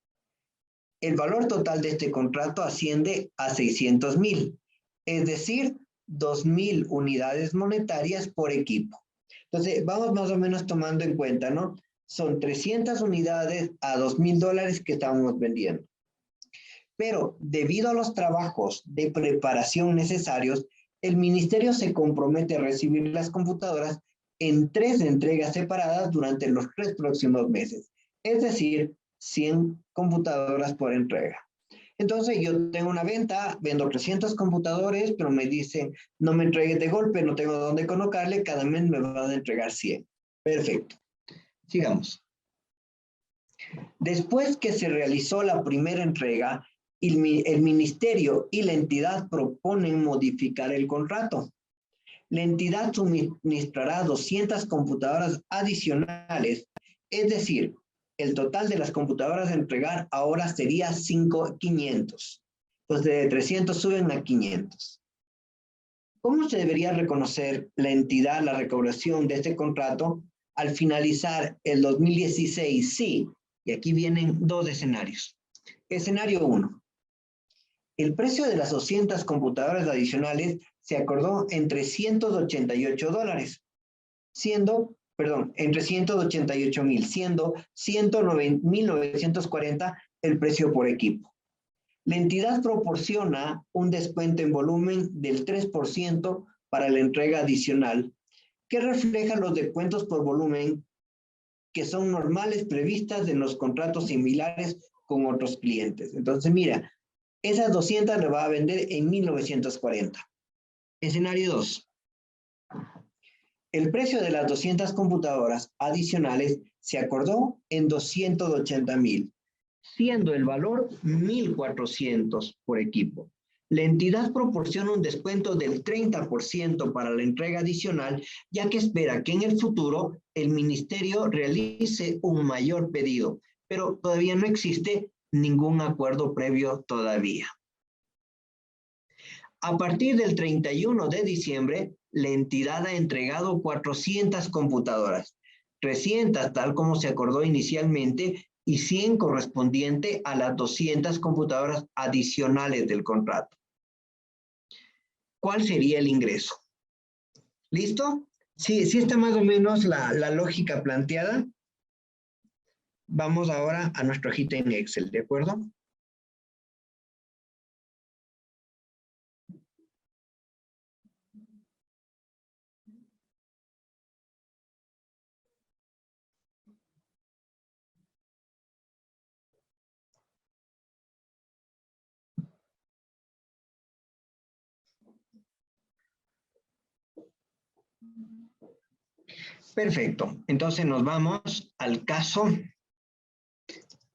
El valor total de este contrato asciende a 600,000, es decir, 2,000 unidades monetarias por equipo. Entonces, vamos más o menos tomando en cuenta, ¿no? Son 300 unidades a $2,000 que estamos vendiendo. Pero debido a los trabajos de preparación necesarios, el ministerio se compromete a recibir las computadoras en 3 entregas separadas durante los 3 próximos meses. Es decir, 100 computadoras por entrega. Entonces yo tengo una venta, vendo 300 computadores, pero me dicen, no me entregues de golpe, no tengo dónde colocarle, cada mes me van a entregar 100. Perfecto. Sigamos. Después que se realizó la primera entrega, el ministerio y la entidad proponen modificar el contrato. La entidad suministrará 200 computadoras adicionales, es decir, el total de las computadoras a entregar ahora sería 500. Entonces, de 300 suben a 500. ¿Cómo se debería reconocer la entidad la recaudación de este contrato al finalizar el 2016? Sí, y aquí vienen dos escenarios. Escenario 1. El precio de las 200 computadoras adicionales se acordó en $388, entre 188,000, siendo 109,940 el precio por equipo. La entidad proporciona un descuento en volumen del 3% para la entrega adicional, que refleja los descuentos por volumen que son normales previstas en los contratos similares con otros clientes. Entonces, mira, esas 200 le va a vender en 1940. Escenario 2. El precio de las 200 computadoras adicionales se acordó en 280,000, siendo el valor 1,400 por equipo. La entidad proporciona un descuento del 30% para la entrega adicional, ya que espera que en el futuro el ministerio realice un mayor pedido, pero todavía no existe ningún acuerdo previo todavía. A partir del 31 de diciembre, la entidad ha entregado 400 computadoras, 300 tal como se acordó inicialmente y 100 correspondiente a las 200 computadoras adicionales del contrato. ¿Cuál sería el ingreso? ¿Listo? Sí está más o menos la lógica planteada. Vamos ahora a nuestra hojita en Excel, ¿de acuerdo? Perfecto. Entonces nos vamos al caso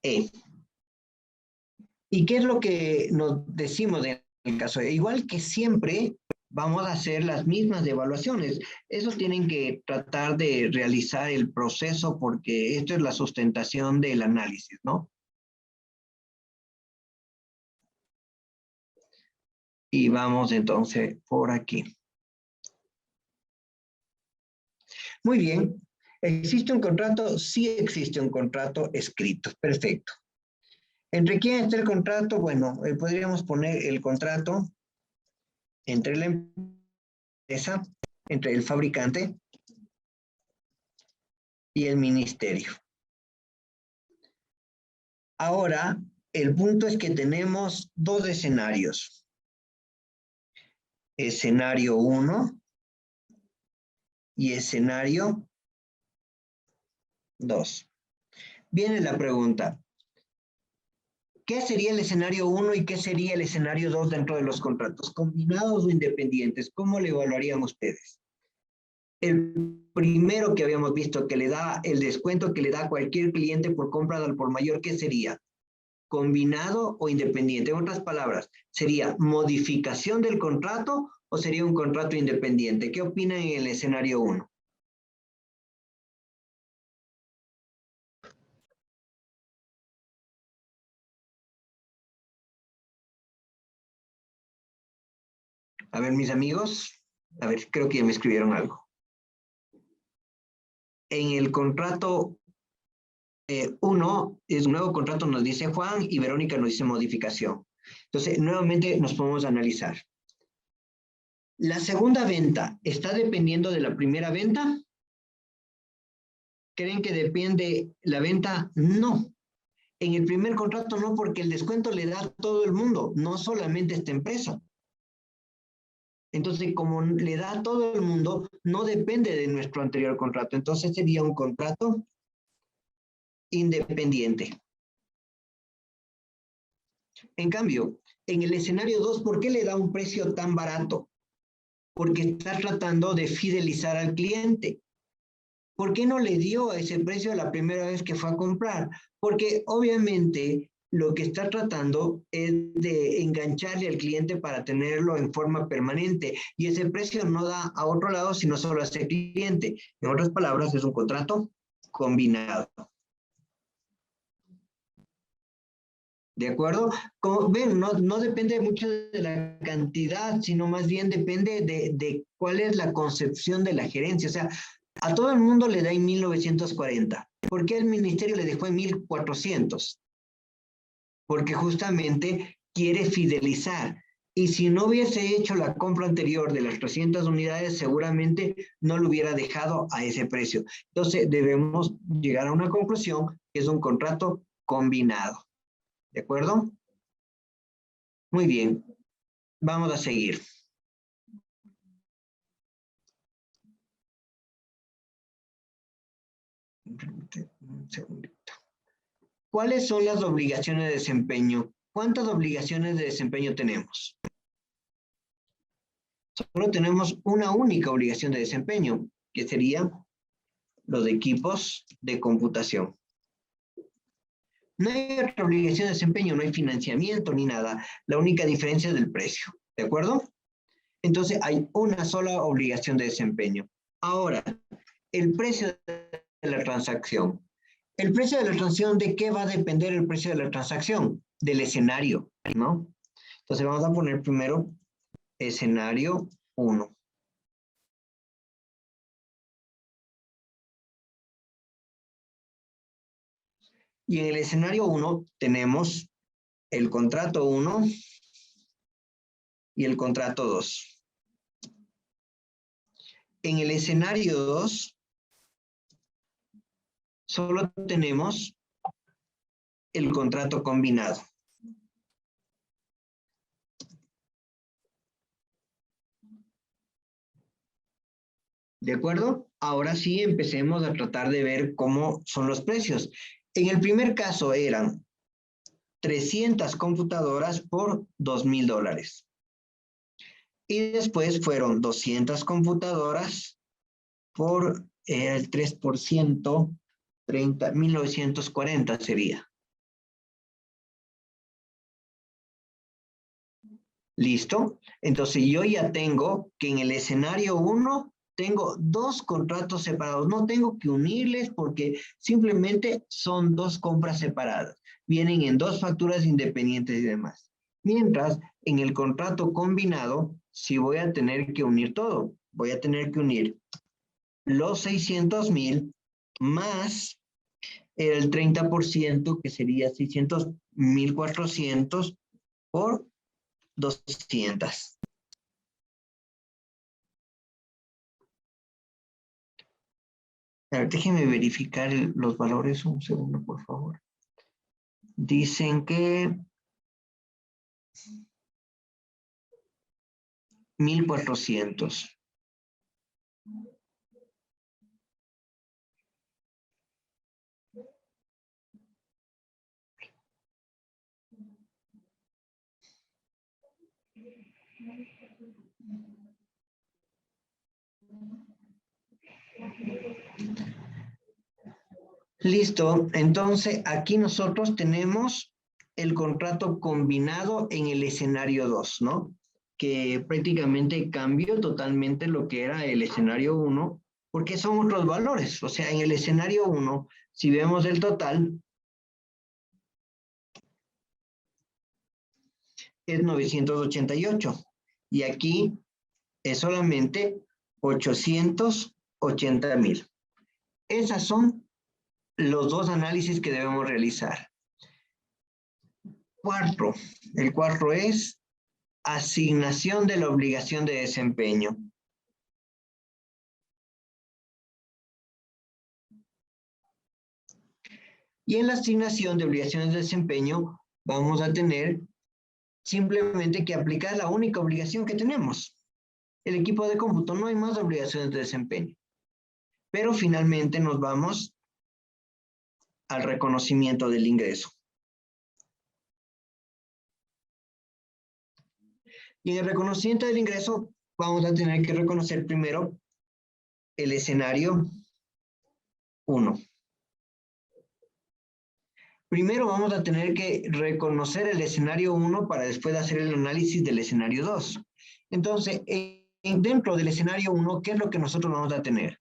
E. ¿Y qué es lo que nos decimos del caso E? Igual que siempre, vamos a hacer las mismas evaluaciones. Eso tienen que tratar de realizar el proceso porque esto es la sustentación del análisis, ¿no? Y vamos entonces por aquí. Muy bien. ¿Existe un contrato? Sí existe un contrato escrito. Perfecto. ¿Entre quién está el contrato? Bueno, podríamos poner el contrato entre la empresa, entre el fabricante y el ministerio. Ahora, el punto es que tenemos dos escenarios. Escenario 1 y escenario 2. Viene la pregunta. ¿Qué sería el escenario 1 y qué sería el escenario 2 dentro de los contratos? ¿Combinados o independientes? ¿Cómo le evaluarían ustedes? El primero que habíamos visto que le da el descuento que le da a cualquier cliente por compra al por mayor, ¿qué sería? ¿Combinado o independiente? En otras palabras, ¿sería modificación del contrato o sería un contrato independiente? ¿Qué opinan en el escenario 1? A ver, mis amigos, a ver, creo que ya me escribieron algo. En el contrato 1, es un nuevo contrato, nos dice Juan, y Verónica nos dice modificación. Entonces, nuevamente nos podemos analizar. ¿La segunda venta está dependiendo de la primera venta? ¿Creen que depende la venta? No. En el primer contrato no, porque el descuento le da a todo el mundo, no solamente a esta empresa. Entonces, como le da a todo el mundo, no depende de nuestro anterior contrato. Entonces, sería un contrato independiente. En cambio, en el escenario 2, ¿por qué le da un precio tan barato? Porque está tratando de fidelizar al cliente. ¿Por qué no le dio a ese precio la primera vez que fue a comprar? Porque obviamente lo que está tratando es de engancharle al cliente para tenerlo en forma permanente. Y ese precio no da a otro lado, sino solo a ese cliente. En otras palabras, es un contrato combinado. ¿De acuerdo? Como ven, no depende mucho de la cantidad, sino más bien depende de cuál es la concepción de la gerencia. O sea, a todo el mundo le da en 1940. ¿Por qué el ministerio le dejó en 1400? Porque justamente quiere fidelizar. Y si no hubiese hecho la compra anterior de las 300 unidades, seguramente no lo hubiera dejado a ese precio. Entonces, debemos llegar a una conclusión que es un contrato combinado. ¿De acuerdo? Muy bien. Vamos a seguir. Un segundito. ¿Cuáles son las obligaciones de desempeño? ¿Cuántas obligaciones de desempeño tenemos? Solo tenemos una única obligación de desempeño, que sería los equipos de computación. No hay otra obligación de desempeño, no hay financiamiento ni nada. La única diferencia es el precio, ¿de acuerdo? Entonces hay una sola obligación de desempeño. Ahora, el precio de la transacción. ¿El precio de la transacción de qué va a depender el precio de la transacción? Del escenario, ¿no? Entonces vamos a poner primero escenario 1. Y en el escenario 1 tenemos el contrato 1 y el contrato 2. En el escenario 2 solo tenemos el contrato combinado. ¿De acuerdo? Ahora sí empecemos a tratar de ver cómo son los precios. En el primer caso eran 300 computadoras por $2,000. Y después fueron 200 computadoras por el 3%, 1940 sería. ¿Listo? Entonces yo ya tengo que en el escenario 1 tengo dos contratos separados. No tengo que unirles porque simplemente son dos compras separadas. Vienen en dos facturas independientes y demás. Mientras en el contrato combinado sí voy a tener que unir todo. Voy a tener que unir los 600,000 más el 30% que sería 600,400 por 200. A ver, déjenme verificar los valores un segundo, por favor. Dicen que 1,400. Listo, entonces aquí nosotros tenemos el contrato combinado en el escenario 2, ¿no? Que prácticamente cambió totalmente lo que era el escenario 1, porque son otros valores. O sea, en el escenario 1, si vemos el total, es 988. Y aquí es solamente 880,000. Esas son los dos análisis que debemos realizar. El cuarto es asignación de la obligación de desempeño. Y en la asignación de obligaciones de desempeño vamos a tener simplemente que aplicar la única obligación que tenemos. El equipo de cómputo, no hay más obligaciones de desempeño. Pero finalmente nos vamos al reconocimiento del ingreso. Y en el reconocimiento del ingreso vamos a tener que reconocer primero el escenario 1. Primero vamos a tener que reconocer el escenario 1 para después hacer el análisis del escenario 2. Entonces, dentro del escenario 1, ¿qué es lo que nosotros vamos a tener?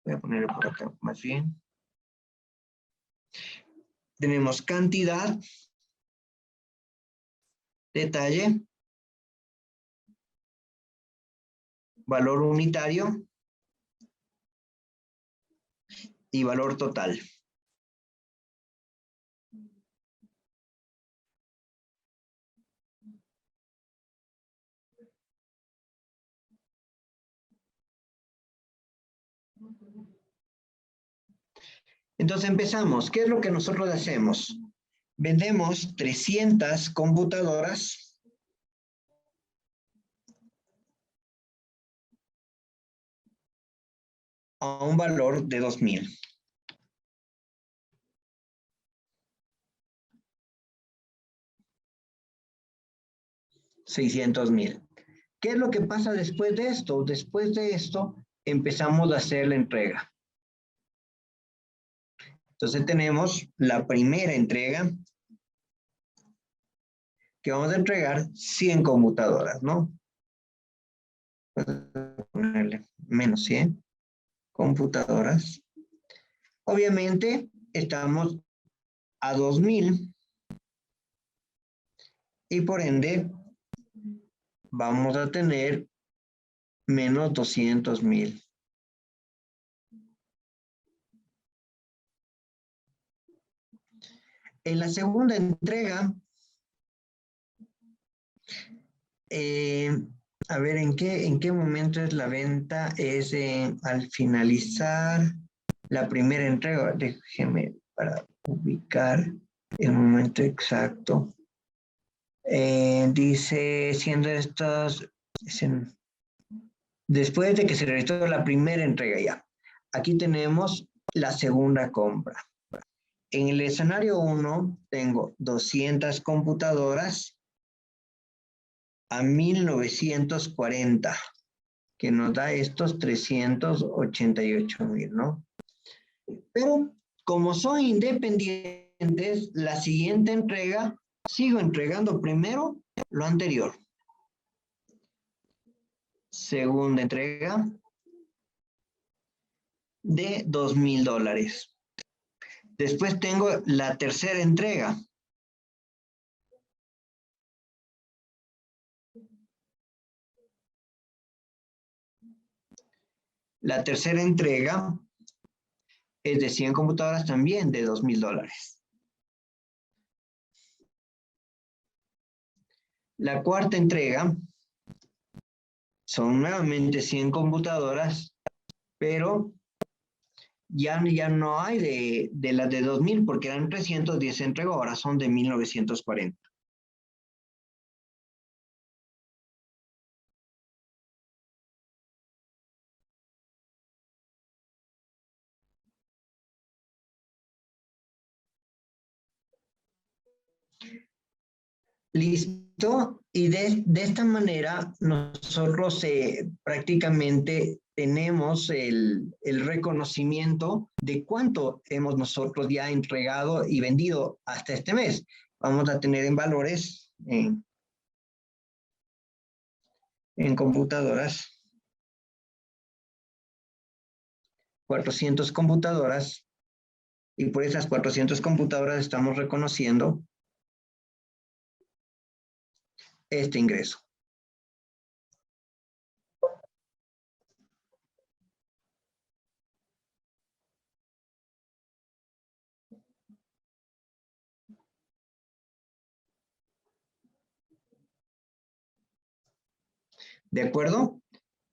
Voy a ponerlo por acá más bien. Tenemos cantidad, detalle, valor unitario y valor total. Entonces empezamos. ¿Qué es lo que nosotros hacemos? Vendemos 300 computadoras a un valor de 2.000. $600,000. ¿Qué es lo que pasa después de esto? Después de esto empezamos a hacer la entrega. Entonces tenemos la primera entrega que vamos a entregar 100 computadoras, ¿no? Ponerle menos 100 computadoras. Obviamente estamos a 2.000 y por ende vamos a tener menos 200,000. En la segunda entrega, a ver, ¿en qué momento es la venta? Es al finalizar la primera entrega. Déjeme para ubicar el momento exacto. Dice, siendo estos, después de que se realizó la primera entrega ya. Aquí tenemos la segunda compra. En el escenario 1 tengo 200 computadoras a 1.940, que nos da estos 388,000, ¿no? Pero como son independientes, la siguiente entrega, sigo entregando primero lo anterior. Segunda entrega de $2,000. Después tengo la tercera entrega. La tercera entrega es de 100 computadoras también de $2,000. La cuarta entrega son nuevamente 100 computadoras, pero ya no hay de las de 2.000 porque eran 310 se entregó, ahora son de 1.940. Listo, y de esta manera nosotros prácticamente tenemos el reconocimiento de cuánto hemos nosotros ya entregado y vendido hasta este mes. Vamos a tener en valores, en computadoras, 400 computadoras, y por esas 400 computadoras estamos reconociendo este ingreso. ¿De acuerdo?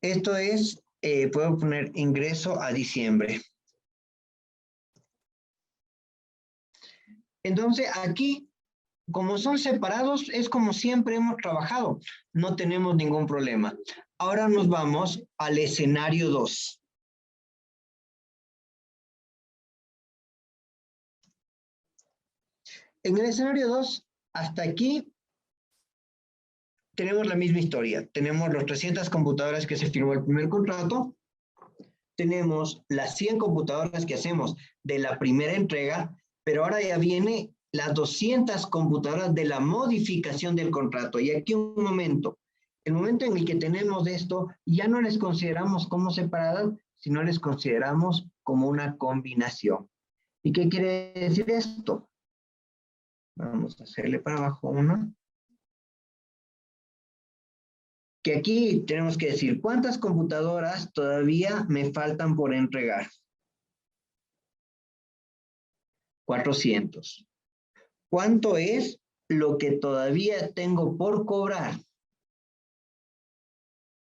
Esto es, puedo poner ingreso a diciembre. Entonces, aquí, como son separados, es como siempre hemos trabajado. No tenemos ningún problema. Ahora nos vamos al escenario 2. En el escenario 2, hasta aquí, tenemos la misma historia. Tenemos los 300 computadoras que se firmó el primer contrato. Tenemos las 100 computadoras que hacemos de la primera entrega, pero ahora ya viene las 200 computadoras de la modificación del contrato. Y aquí un momento. El momento en el que tenemos esto, ya no les consideramos como separadas, sino les consideramos como una combinación. ¿Y qué quiere decir esto? Vamos a hacerle para abajo una. Que aquí tenemos que decir, ¿cuántas computadoras todavía me faltan por entregar? 400. ¿Cuánto es lo que todavía tengo por cobrar?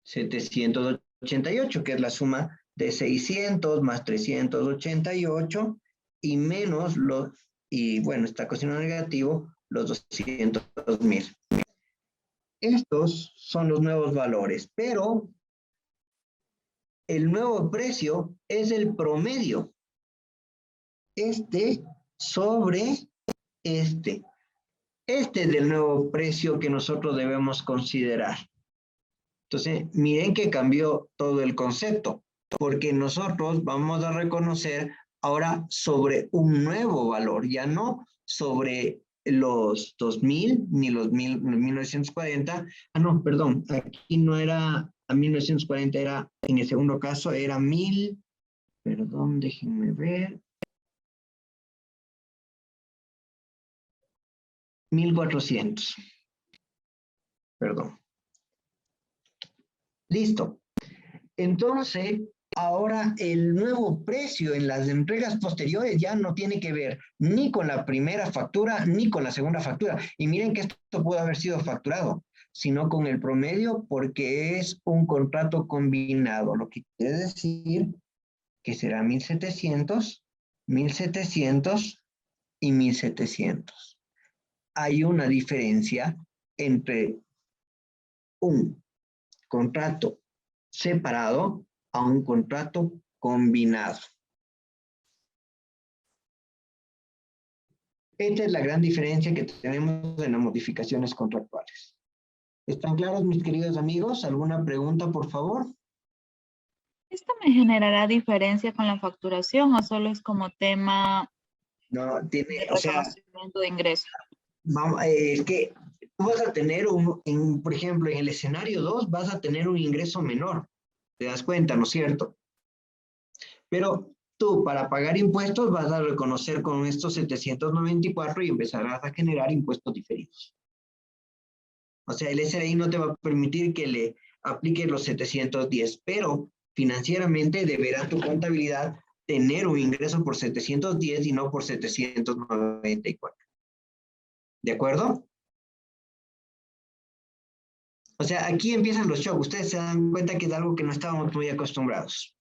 788, que es la suma de 600 más 388 y menos los, y bueno, está cociendo negativo, los 200,000. Estos son los nuevos valores, pero el nuevo precio es el promedio. Este sobre este. Este es el nuevo precio que nosotros debemos considerar. Entonces, miren que cambió todo el concepto, porque nosotros vamos a reconocer ahora sobre un nuevo valor, ya no sobre los 2000 ni los 1940. Ah, no, perdón, aquí no era a 1940, era, en el segundo caso, era 1000, perdón, déjenme ver. 1400. Perdón. Listo. Entonces, ahora el nuevo precio en las entregas posteriores ya no tiene que ver ni con la primera factura ni con la segunda factura. Y miren que esto pudo haber sido facturado, sino con el promedio porque es un contrato combinado, lo que quiere decir que será 1700, 1700 y 1700. Hay una diferencia entre un contrato separado a un contrato combinado. Esta es la gran diferencia que tenemos en las modificaciones contractuales. ¿Están claros, mis queridos amigos? ¿Alguna pregunta, por favor? ¿Esto me generará diferencia con la facturación o solo es como tema No, tiene, de o sea, reconocimiento de ingreso? vamos, es que tú vas a tener, por ejemplo, en el escenario 2 vas a tener un ingreso menor. ¿Te das cuenta, no es cierto? Pero tú, para pagar impuestos, vas a reconocer con estos 794 y empezarás a generar impuestos diferidos. O sea, el SRI no te va a permitir que le apliques los 710, pero financieramente deberá tu contabilidad tener un ingreso por 710 y no por 794. ¿De acuerdo? O sea, aquí empiezan los shocks. Ustedes se dan cuenta que es algo que no estábamos muy acostumbrados.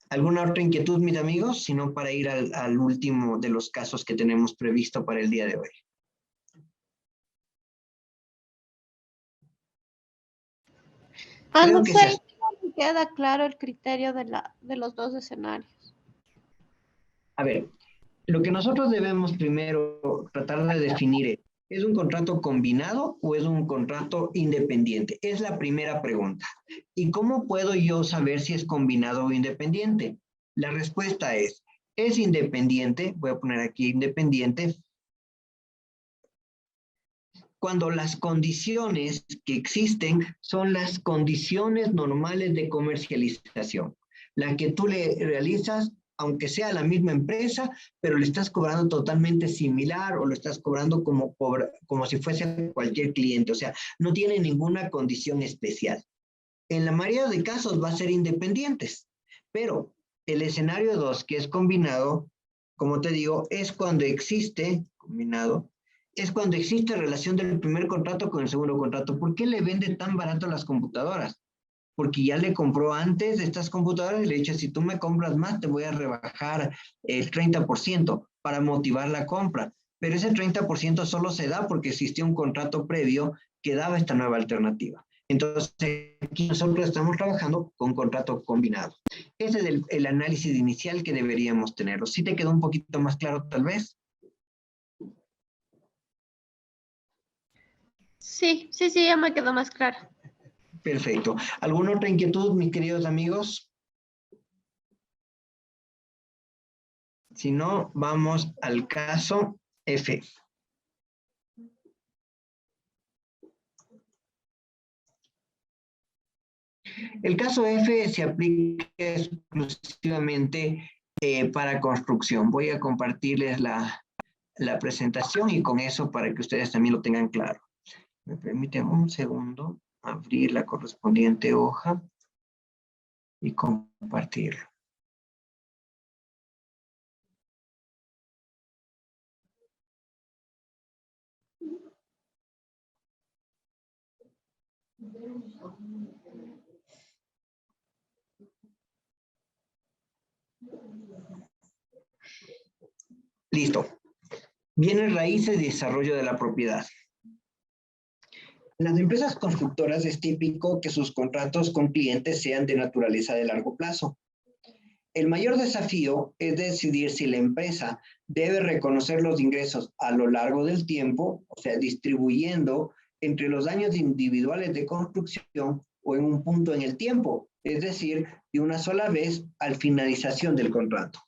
¿Alguna otra inquietud, mis amigos? Si no, para ir al último de los casos que tenemos previsto para el día de hoy. Creo No que sé, se... no me queda claro el criterio de los dos escenarios. A ver, lo que nosotros debemos primero tratar de definir ¿es un contrato combinado o es un contrato independiente? Es la primera pregunta. ¿Y cómo puedo yo saber si es combinado o independiente? La respuesta es independiente, voy a poner aquí independiente, cuando las condiciones que existen son las condiciones normales de comercialización. La que tú le realizas, aunque sea la misma empresa, pero le estás cobrando totalmente similar o lo estás cobrando como si fuese cualquier cliente. O sea, no tiene ninguna condición especial. En la mayoría de casos va a ser independientes, pero el escenario 2, que es combinado, como te digo, es cuando existe, combinado, es cuando existe relación del primer contrato con el segundo contrato. ¿Por qué le vende tan barato las computadoras? Porque ya le compró antes estas computadoras y le he dicho, si tú me compras más, te voy a rebajar el 30% para motivar la compra. Pero ese 30% solo se da porque existió un contrato previo que daba esta nueva alternativa. Entonces, aquí nosotros estamos trabajando con contrato combinado. Ese es el análisis inicial que deberíamos tenerlo. ¿Sí te quedó un poquito más claro tal vez? Sí, ya me quedó más claro. Perfecto. ¿Alguna otra inquietud, mis queridos amigos? Si no, vamos al caso F. El caso F se aplica exclusivamente para construcción. Voy a compartirles la presentación y con eso para que ustedes también lo tengan claro. Me permiten un segundo abrir la correspondiente hoja y compartirlo. Listo. Bienes raíces y desarrollo de la propiedad. En las empresas constructoras es típico que sus contratos con clientes sean de naturaleza de largo plazo. El mayor desafío es decidir si la empresa debe reconocer los ingresos a lo largo del tiempo, o sea, distribuyendo entre los años individuales de construcción o en un punto en el tiempo, es decir, de una sola vez al finalización del contrato.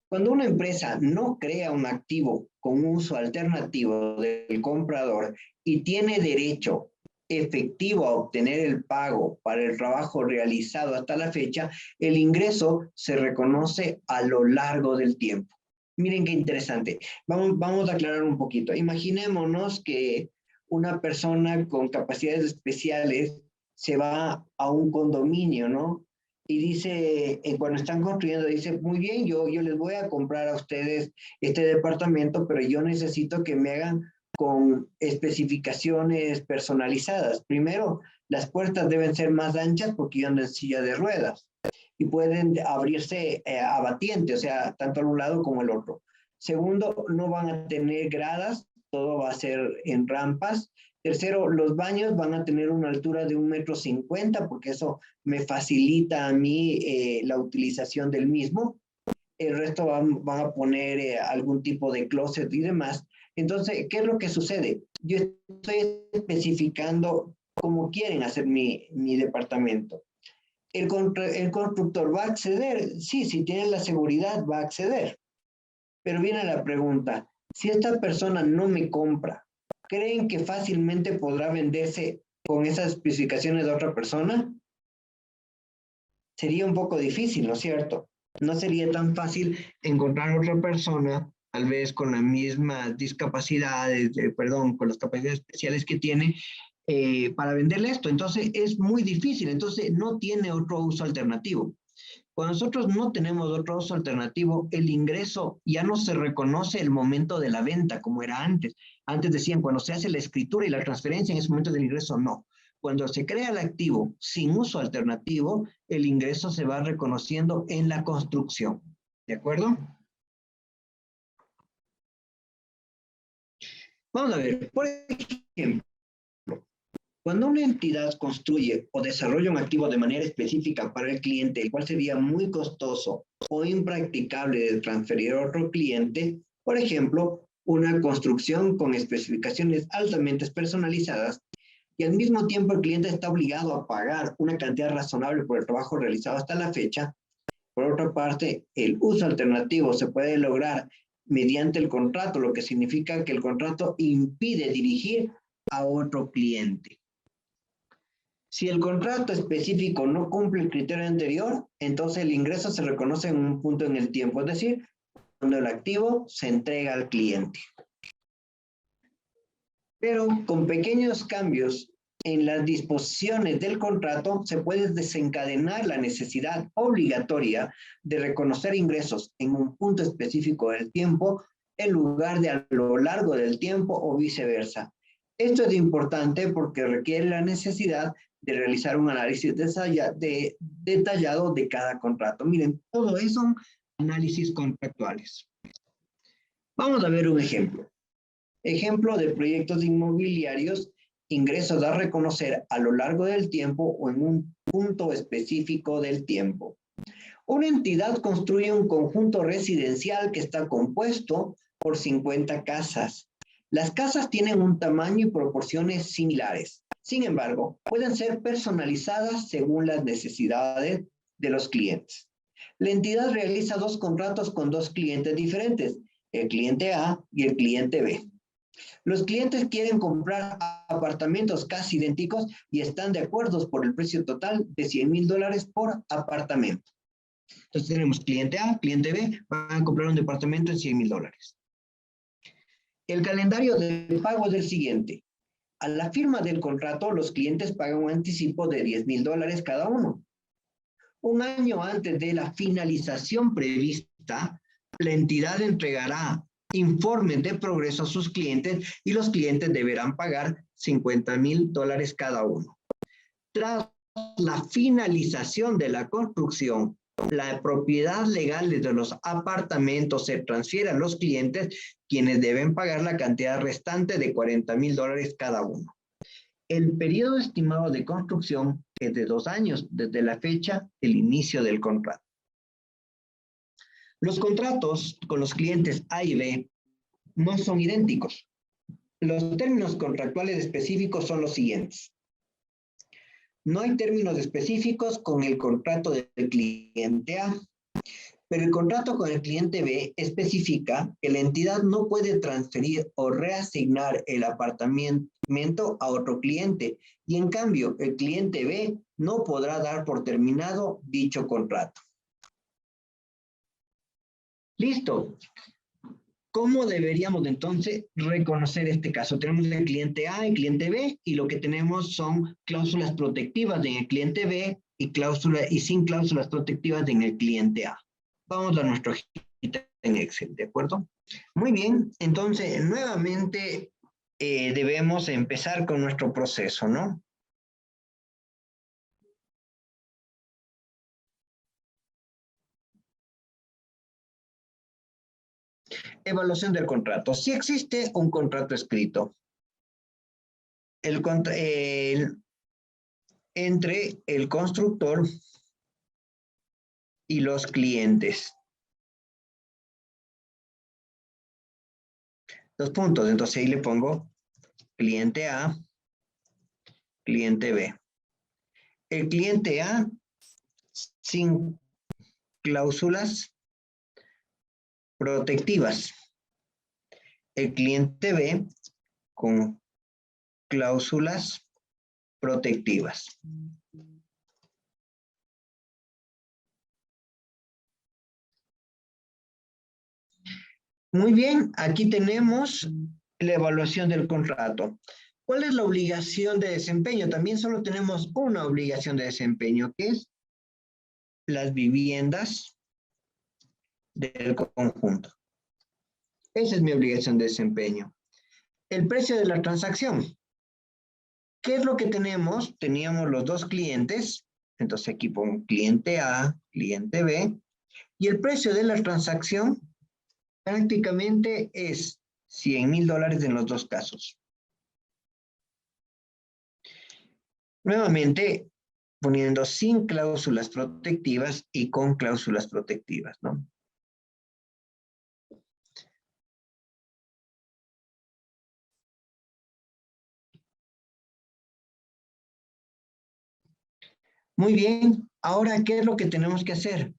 Cuando una empresa no crea un activo con uso alternativo del comprador y tiene derecho efectivo a obtener el pago para el trabajo realizado hasta la fecha, el ingreso se reconoce a lo largo del tiempo. Miren qué interesante. Vamos a aclarar un poquito. Imaginémonos que una persona con capacidades especiales se va a un condominio, ¿no? Y dice, cuando están construyendo, dice, muy bien, yo les voy a comprar a ustedes este departamento, pero yo necesito que me hagan con especificaciones personalizadas. Primero, las puertas deben ser más anchas porque yo ando en silla de ruedas y pueden abrirse abatiente, o sea, tanto a un lado como al otro. Segundo, no van a tener gradas, todo va a ser en rampas. Tercero, los baños van a tener una altura de 1,50 m porque eso me facilita a mí la utilización del mismo. El resto van a poner algún tipo de closet y demás. Entonces, ¿qué es lo que sucede? Yo estoy especificando cómo quieren hacer mi departamento. ¿El constructor va a acceder? Sí, si tiene la seguridad va a acceder. Pero viene la pregunta, si esta persona no me compra, ¿creen que fácilmente podrá venderse con esas especificaciones de otra persona? Sería un poco difícil, ¿no es cierto? No sería tan fácil encontrar otra persona, tal vez con las mismas discapacidades, con las capacidades especiales que tiene, para venderle esto. Entonces, es muy difícil. Entonces, no tiene otro uso alternativo. Cuando nosotros no tenemos otro uso alternativo, el ingreso ya no se reconoce el momento de la venta como era antes. Antes decían, cuando se hace la escritura y la transferencia, en ese momento del ingreso, no. Cuando se crea el activo sin uso alternativo, el ingreso se va reconociendo en la construcción. ¿De acuerdo? Vamos a ver, por ejemplo, cuando una entidad construye o desarrolla un activo de manera específica para el cliente, el cual sería muy costoso o impracticable de transferir a otro cliente, por ejemplo, una construcción con especificaciones altamente personalizadas, y al mismo tiempo el cliente está obligado a pagar una cantidad razonable por el trabajo realizado hasta la fecha. Por otra parte, el uso alternativo se puede lograr mediante el contrato, lo que significa que el contrato impide dirigir a otro cliente. Si el contrato específico no cumple el criterio anterior, entonces el ingreso se reconoce en un punto en el tiempo, es decir, cuando el activo se entrega al cliente. Pero con pequeños cambios en las disposiciones del contrato se puede desencadenar la necesidad obligatoria de reconocer ingresos en un punto específico del tiempo en lugar de a lo largo del tiempo o viceversa. Esto es importante porque requiere la necesidad de realizar un análisis detallado de cada contrato. Miren, todo eso son análisis contractuales. Vamos a ver un ejemplo. Ejemplo de proyectos inmobiliarios, ingresos a reconocer a lo largo del tiempo o en un punto específico del tiempo. Una entidad construye un conjunto residencial que está compuesto por 50 casas. Las casas tienen un tamaño y proporciones similares. Sin embargo, pueden ser personalizadas según las necesidades de los clientes. La entidad realiza 2 contratos con 2 clientes diferentes, el cliente A y el cliente B. Los clientes quieren comprar apartamentos casi idénticos y están de acuerdo por el precio total de $100,000 por apartamento. Entonces tenemos cliente A, cliente B, van a comprar un departamento en $100,000. El calendario de pago es el siguiente. A la firma del contrato, los clientes pagan un anticipo de $10,000 cada uno. Un año antes de la finalización prevista, la entidad entregará informes de progreso a sus clientes y los clientes deberán pagar $50,000 cada uno. Tras la finalización de la construcción, la propiedad legal de los apartamentos se transfiere a los clientes, quienes deben pagar la cantidad restante de $40,000 cada uno. El periodo estimado de construcción es de 2 años desde la fecha del inicio del contrato. Los contratos con los clientes A y B no son idénticos. Los términos contractuales específicos son los siguientes. No hay términos específicos con el contrato del cliente A, pero el contrato con el cliente B especifica que la entidad no puede transferir o reasignar el apartamento a otro cliente y en cambio el cliente B no podrá dar por terminado dicho contrato. Listo. ¿Cómo deberíamos entonces reconocer este caso? Tenemos el cliente A y el cliente B y lo que tenemos son cláusulas protectivas en el cliente B y sin cláusulas protectivas en el cliente A. Vamos a nuestro hojita en Excel, ¿de acuerdo? Muy bien, entonces nuevamente debemos empezar con nuestro proceso, ¿no? Evaluación del contrato. Si existe un contrato escrito entre el constructor y los clientes. 2 puntos. Entonces ahí le pongo cliente A, cliente B. El cliente A sin cláusulas protectivas. El cliente B con cláusulas protectivas. Muy bien, aquí tenemos la evaluación del contrato. ¿Cuál es la obligación de desempeño? También solo tenemos una obligación de desempeño, que es las viviendas del conjunto. Esa es mi obligación de desempeño. El precio de la transacción. ¿Qué es lo que tenemos? Teníamos los 2 clientes. Entonces aquí pongo cliente A, cliente B. Y el precio de la transacción prácticamente es $100,000 en los 2 casos. Nuevamente, poniendo sin cláusulas protectivas y con cláusulas protectivas, ¿no? Muy bien, ahora, ¿qué es lo que tenemos que hacer?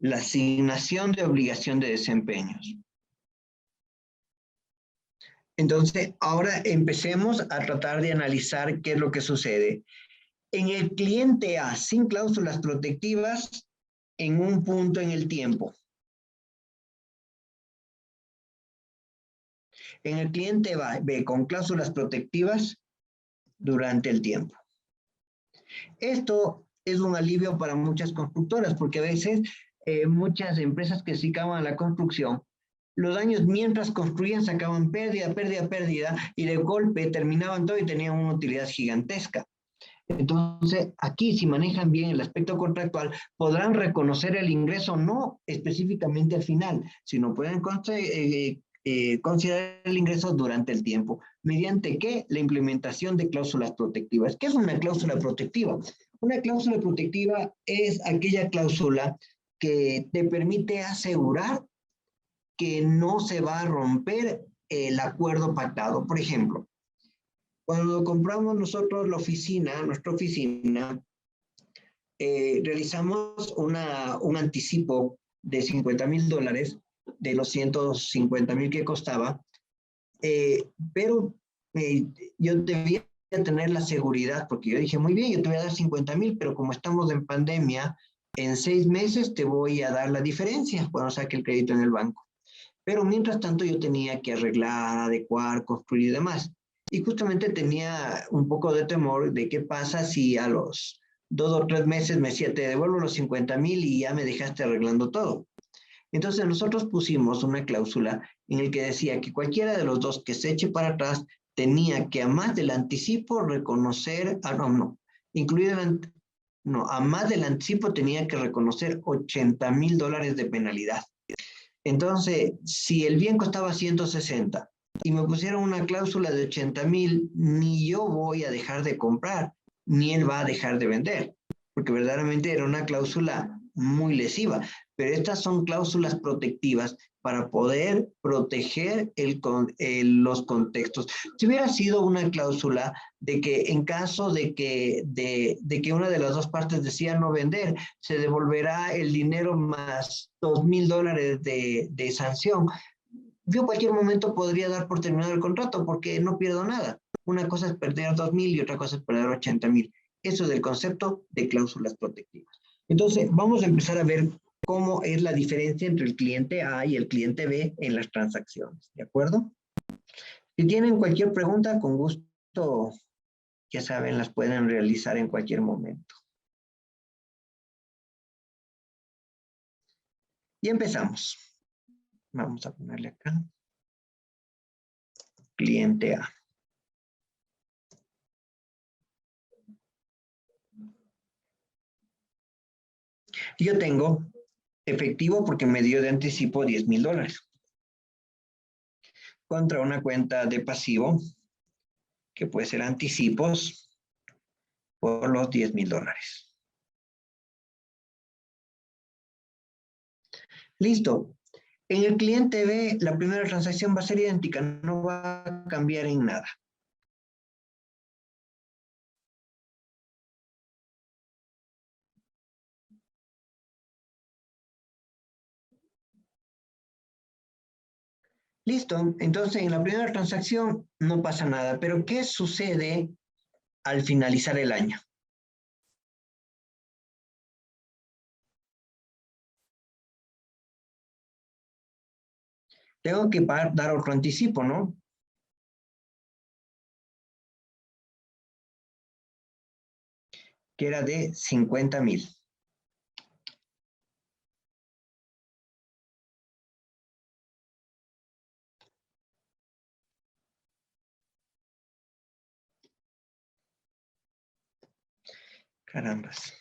La asignación de obligación de desempeños. Entonces, ahora empecemos a tratar de analizar qué es lo que sucede. En el cliente A, sin cláusulas protectivas, en un punto en el tiempo. En el cliente B, con cláusulas protectivas durante el tiempo. Esto es un alivio para muchas constructoras, porque a veces muchas empresas que se dedicaban a la construcción, los años mientras construían sacaban pérdida, y de golpe terminaban todo y tenían una utilidad gigantesca. Entonces, aquí si manejan bien el aspecto contractual, podrán reconocer el ingreso no específicamente al final, sino pueden considerar el ingreso durante el tiempo. ¿Mediante qué? La implementación de cláusulas protectivas. ¿Qué es una cláusula protectiva? Una cláusula protectiva es aquella cláusula que te permite asegurar que no se va a romper el acuerdo pactado. Por ejemplo, cuando compramos nosotros la oficina, nuestra oficina, realizamos un anticipo de $50,000 de los 150,000 que costaba, pero yo debía tener la seguridad, porque yo dije, muy bien, yo te voy a dar 50,000, pero como estamos en pandemia, en 6 meses te voy a dar la diferencia cuando saque el crédito en el banco. Pero mientras tanto yo tenía que arreglar, adecuar, construir y demás. Y justamente tenía un poco de temor de qué pasa si a los 2 o 3 meses me decía, te devuelvo los 50,000 y ya me dejaste arreglando todo. Entonces nosotros pusimos una cláusula en la que decía que cualquiera de los dos que se eche para atrás tenía que a más del anticipo reconocer, incluido a más del anticipo tenía que reconocer $80,000 de penalidad. Entonces, si el bien costaba 160 y me pusieron una cláusula de 80,000, ni yo voy a dejar de comprar, ni él va a dejar de vender, porque verdaderamente era una cláusula muy lesiva. Pero estas son cláusulas protectivas para poder proteger los contextos. Si hubiera sido una cláusula de que en caso de que una de las dos partes decía no vender, se devolverá el dinero más $2,000 de sanción, yo en cualquier momento podría dar por terminado el contrato porque no pierdo nada. Una cosa es perder 2,000 y otra cosa es perder 80,000. Eso es el concepto de cláusulas protectivas. Entonces, vamos a empezar a ver cómo es la diferencia entre el cliente A y el cliente B en las transacciones, ¿de acuerdo? Si tienen cualquier pregunta, con gusto, ya saben, las pueden realizar en cualquier momento. Y empezamos. Vamos a ponerle acá. Cliente A. Yo tengo efectivo porque me dio de anticipo $10,000 contra una cuenta de pasivo que puede ser anticipos por los $10,000. Listo. En el cliente B, la primera transacción va a ser idéntica, no va a cambiar en nada. Listo. Entonces, en la primera transacción no pasa nada. Pero, ¿qué sucede al finalizar el año? Tengo que dar otro anticipo, ¿no? Que era de 50,000. Carambas.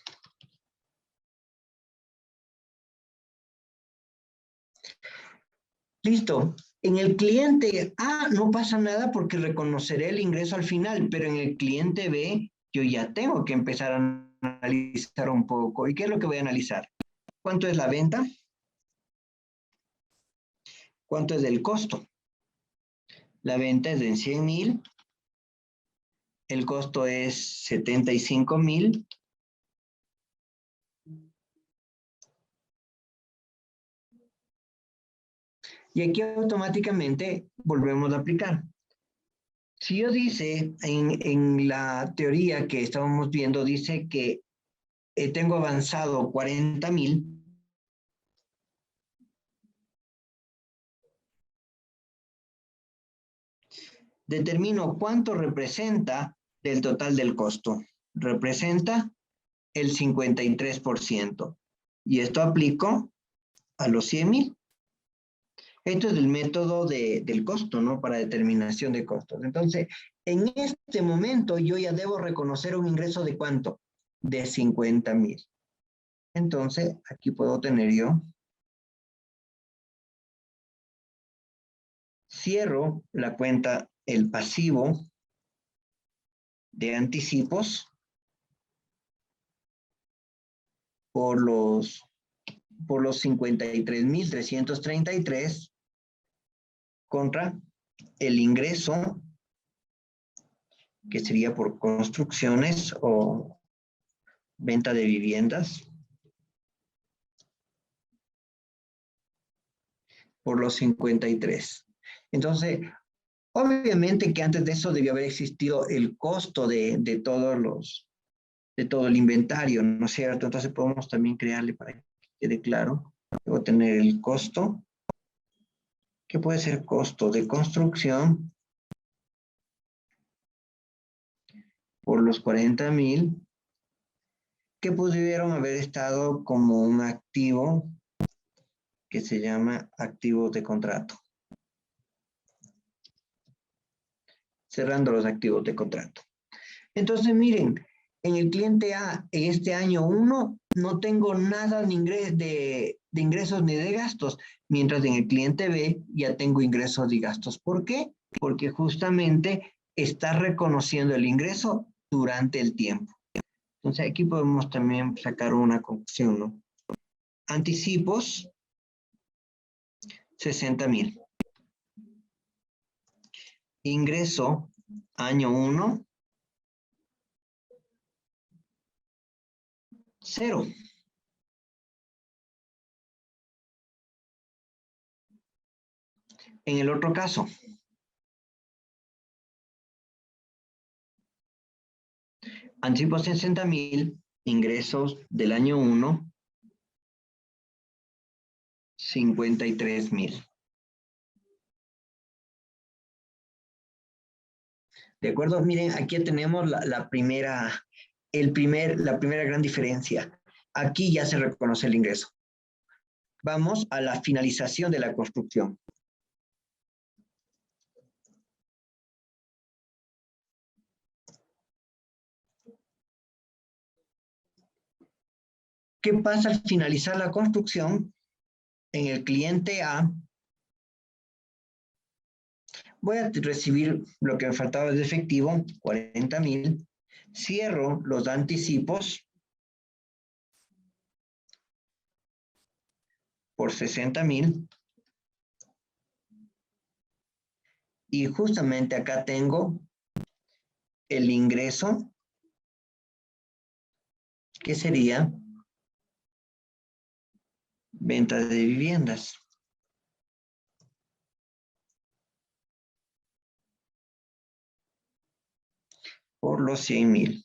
Listo. En el cliente A no pasa nada porque reconoceré el ingreso al final, pero en el cliente B yo ya tengo que empezar a analizar un poco. ¿Y qué es lo que voy a analizar? ¿Cuánto es la venta? ¿Cuánto es el costo? La venta es de 100,000. El costo es 75,000. Y aquí automáticamente volvemos a aplicar. Si yo dice, en la teoría que estábamos viendo, dice que tengo avanzado 40,000, determino cuánto representa del total del costo. Representa el 53%. Y esto aplico a los 100,000. Esto es el método del costo, ¿no? Para determinación de costos. Entonces, en este momento yo ya debo reconocer un ingreso de ¿cuánto? De 50,000. Entonces, aquí puedo tener yo. Cierro la cuenta, el pasivo de anticipos. por los 53.333 contra el ingreso, que sería por construcciones o venta de viviendas, por los 53. Entonces, obviamente que antes de eso debió haber existido el costo de todo el inventario, ¿no es cierto? Entonces podemos también crearle para que quede claro. Debo tener el costo, que puede ser costo de construcción por los 40.000, que pudieron haber estado como un activo que se llama activos de contrato. Cerrando los activos de contrato. Entonces, miren, en el cliente A, en este año 1, no tengo nada de ingresos ni de gastos, mientras en el cliente B ya tengo ingresos y gastos. ¿Por qué? Porque justamente está reconociendo el ingreso durante el tiempo. Entonces, aquí podemos también sacar una conclusión, ¿no? Anticipos, 60.000. Ingreso, año 1, 0. En el otro caso, anticipos 60.000, ingresos del año 1, 53.000. ¿De acuerdo? Miren, aquí tenemos la primera gran diferencia. Aquí ya se reconoce el ingreso. Vamos a la finalización de la construcción. ¿Qué pasa al finalizar la construcción? En el cliente A, voy a recibir lo que me faltaba de efectivo, 40.000. Cierro los anticipos por 60.000. Y justamente acá tengo el ingreso, que sería venta de viviendas. Por los 100.000.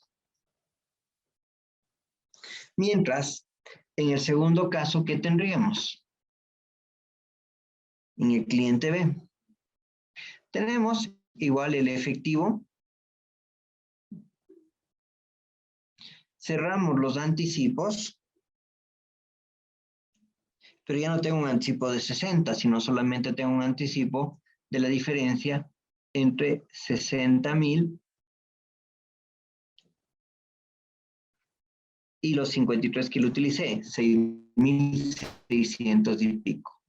Mientras, en el segundo caso, ¿qué tendríamos? En el cliente B. Tenemos igual el efectivo. Cerramos los anticipos. Pero ya no tengo un anticipo de 60, sino solamente tengo un anticipo de la diferencia entre 60.000 y los 53 que lo utilicé, 6.600 y pico.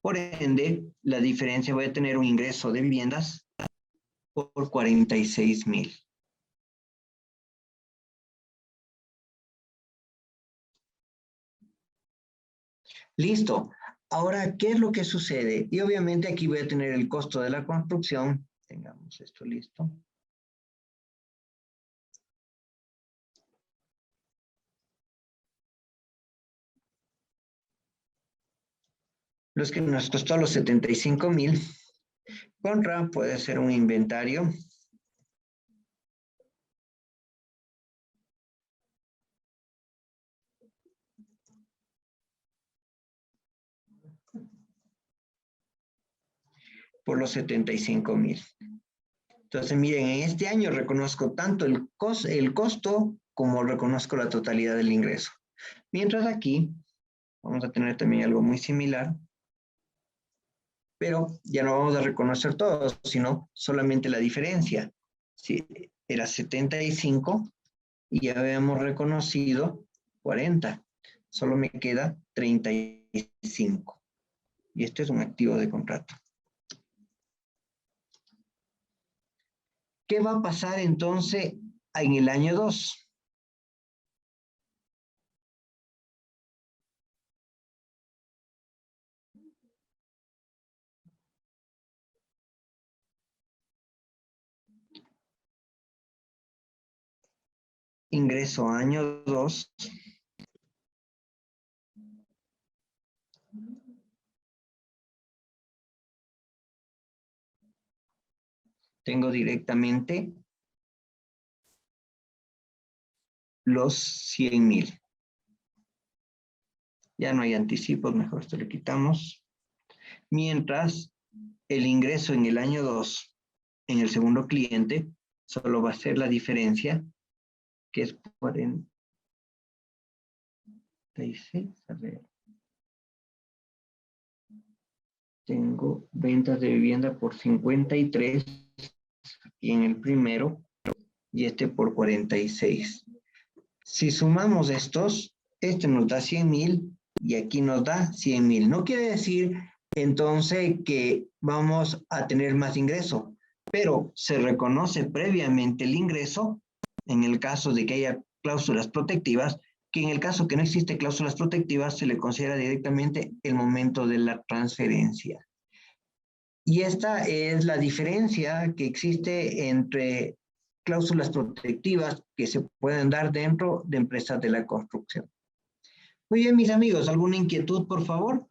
Por ende, la diferencia, voy a tener un ingreso de viviendas por 46.000. Listo. Ahora, ¿qué es lo que sucede? Y obviamente aquí voy a tener el costo de la construcción. Tengamos esto listo. Los que nos costó los 75.000. Contra puede ser un inventario. Por los 75.000. Entonces, miren, en este año reconozco tanto el costo como reconozco la totalidad del ingreso. Mientras aquí, vamos a tener también algo muy similar, pero ya no vamos a reconocer todo, sino solamente la diferencia. Si era 75 y ya habíamos reconocido 40, solo me queda 35. Y este es un activo de contrato. ¿Qué va a pasar entonces en el año 2? ingreso año 2. Tengo directamente los 100,000. Ya no hay anticipos, mejor esto le quitamos. Mientras el ingreso en el año 2, en el segundo cliente, solo va a ser la diferencia, que es 46. A ver. Tengo ventas de vivienda por 53 y en el primero, y este por 46. Si sumamos estos, este nos da 100,000 y aquí nos da 100,000. No quiere decir entonces que vamos a tener más ingreso, pero se reconoce previamente el ingreso en el caso de que haya cláusulas protectivas, que en el caso que no existe cláusulas protectivas se le considera directamente el momento de la transferencia. Y esta es la diferencia que existe entre cláusulas protectivas que se pueden dar dentro de empresas de la construcción. Muy bien, mis amigos, ¿alguna inquietud, por favor?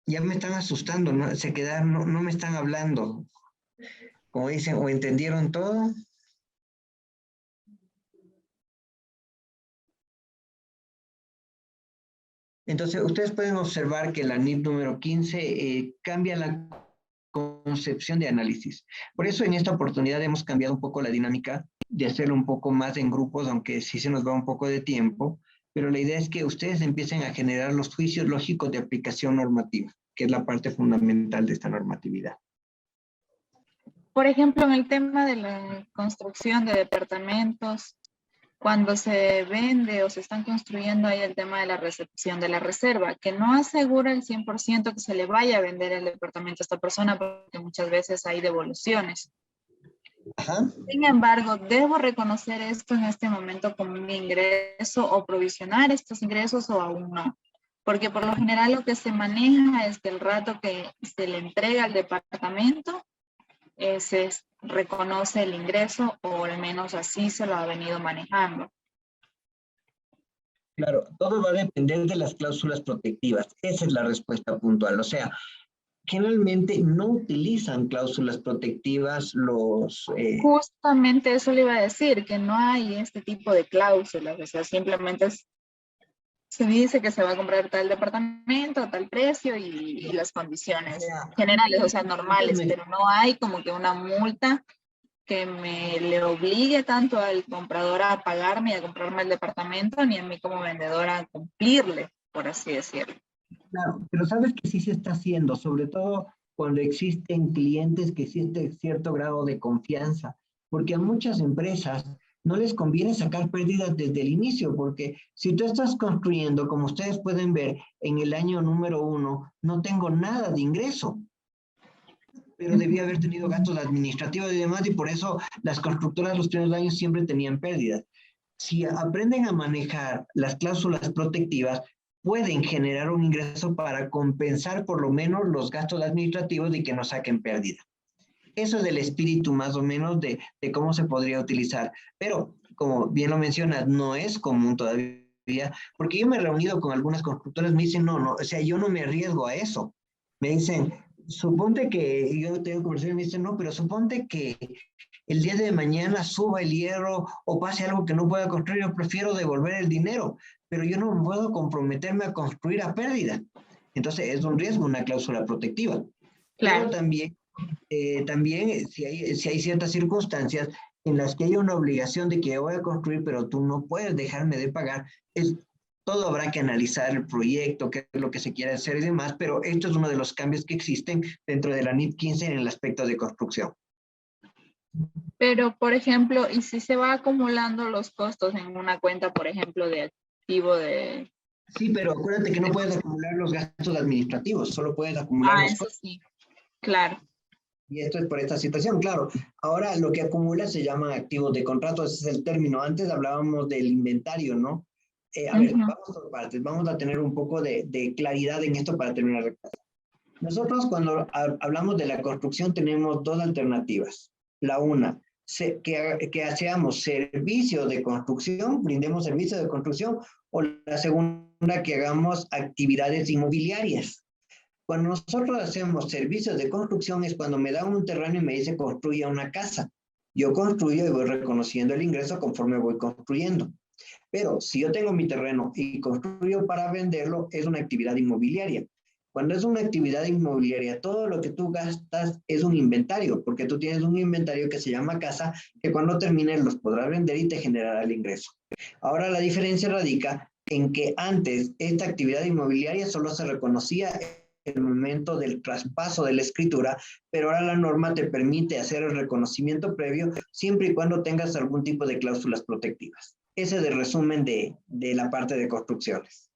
Ya me están asustando, ¿no? Se quedaron, no me están hablando. Como dicen, ¿o entendieron todo? Entonces, ustedes pueden observar que la NIP número 15 cambia la concepción de análisis. Por eso en esta oportunidad hemos cambiado un poco la dinámica de hacerlo un poco más en grupos, aunque sí se nos va un poco de tiempo, pero la idea es que ustedes empiecen a generar los juicios lógicos de aplicación normativa, que es la parte fundamental de esta normatividad. Por ejemplo, en el tema de la construcción de departamentos, cuando se vende o se están construyendo, hay el tema de la recepción de la reserva, que no asegura el 100% que se le vaya a vender el departamento a esta persona, porque muchas veces hay devoluciones. Ajá. Sin embargo, debo reconocer esto en este momento como un ingreso o provisionar estos ingresos o aún no. Porque por lo general lo que se maneja es que el rato que se le entrega al departamento, se reconoce el ingreso, o al menos así se lo ha venido manejando. Claro, todo va a depender de las cláusulas protectivas. Esa es la respuesta puntual. O sea, generalmente no utilizan cláusulas protectivas los... Justamente eso le iba a decir, que no hay este tipo de cláusulas, o sea, simplemente se dice que se va a comprar tal departamento a tal precio y las condiciones generales, o sea, normales, pero no hay como que una multa que me le obligue tanto al comprador a pagarme y a comprarme el departamento, ni a mí como vendedora a cumplirle, por así decirlo. Claro, pero sabes que sí se está haciendo, sobre todo cuando existen clientes que sienten cierto grado de confianza, porque a muchas empresas no les conviene sacar pérdidas desde el inicio, porque si tú estás construyendo, como ustedes pueden ver, en el año número 1, no tengo nada de ingreso, pero debía haber tenido gastos administrativos y demás, y por eso las constructoras los primeros años siempre tenían pérdidas. Si aprenden a manejar las cláusulas protectivas, pueden generar un ingreso para compensar por lo menos los gastos administrativos y que no saquen pérdida. Eso es el espíritu más o menos de cómo se podría utilizar. Pero, como bien lo mencionas, no es común todavía, porque yo me he reunido con algunas constructoras, me dicen, no, o sea, yo no me arriesgo a eso. Me dicen, suponte que, yo tengo conversaciones, me dicen, no, pero suponte que el día de mañana suba el hierro o pase algo que no pueda construir, yo prefiero devolver el dinero, pero yo no puedo comprometerme a construir a pérdida. Entonces es un riesgo, una cláusula protectiva. Claro. Pero también si hay ciertas circunstancias en las que hay una obligación de que yo voy a construir, pero tú no puedes dejarme de pagar, todo habrá que analizar el proyecto, qué es lo que se quiere hacer y demás, pero esto es uno de los cambios que existen dentro de la NIP 15 en el aspecto de construcción. Pero, por ejemplo, ¿y si se va acumulando los costos en una cuenta, por ejemplo, de activo de... Sí, pero acuérdate que no puedes acumular los gastos administrativos, solo puedes acumular los costos. Eso sí, claro. Y esto es por esta situación, claro. Ahora lo que acumula se llaman activos de contrato, ese es el término. Antes hablábamos del inventario, ¿no? A ver, vamos por partes, vamos a tener un poco de claridad en esto para terminar. Nosotros cuando hablamos de la construcción tenemos dos alternativas. La una, que hacemos servicio de construcción, brindemos servicio de construcción, o la segunda, que hagamos actividades inmobiliarias. Cuando nosotros hacemos servicios de construcción es cuando me dan un terreno y me dice construya una casa. Yo construyo y voy reconociendo el ingreso conforme voy construyendo. Pero si yo tengo mi terreno y construyo para venderlo, es una actividad inmobiliaria. Cuando es una actividad inmobiliaria, todo lo que tú gastas es un inventario, porque tú tienes un inventario que se llama casa, que cuando termines los podrás vender y te generará el ingreso. Ahora la diferencia radica en que antes esta actividad inmobiliaria solo se reconocía en el momento del traspaso de la escritura, pero ahora la norma te permite hacer el reconocimiento previo siempre y cuando tengas algún tipo de cláusulas protectivas. Ese es el resumen de la parte de construcciones.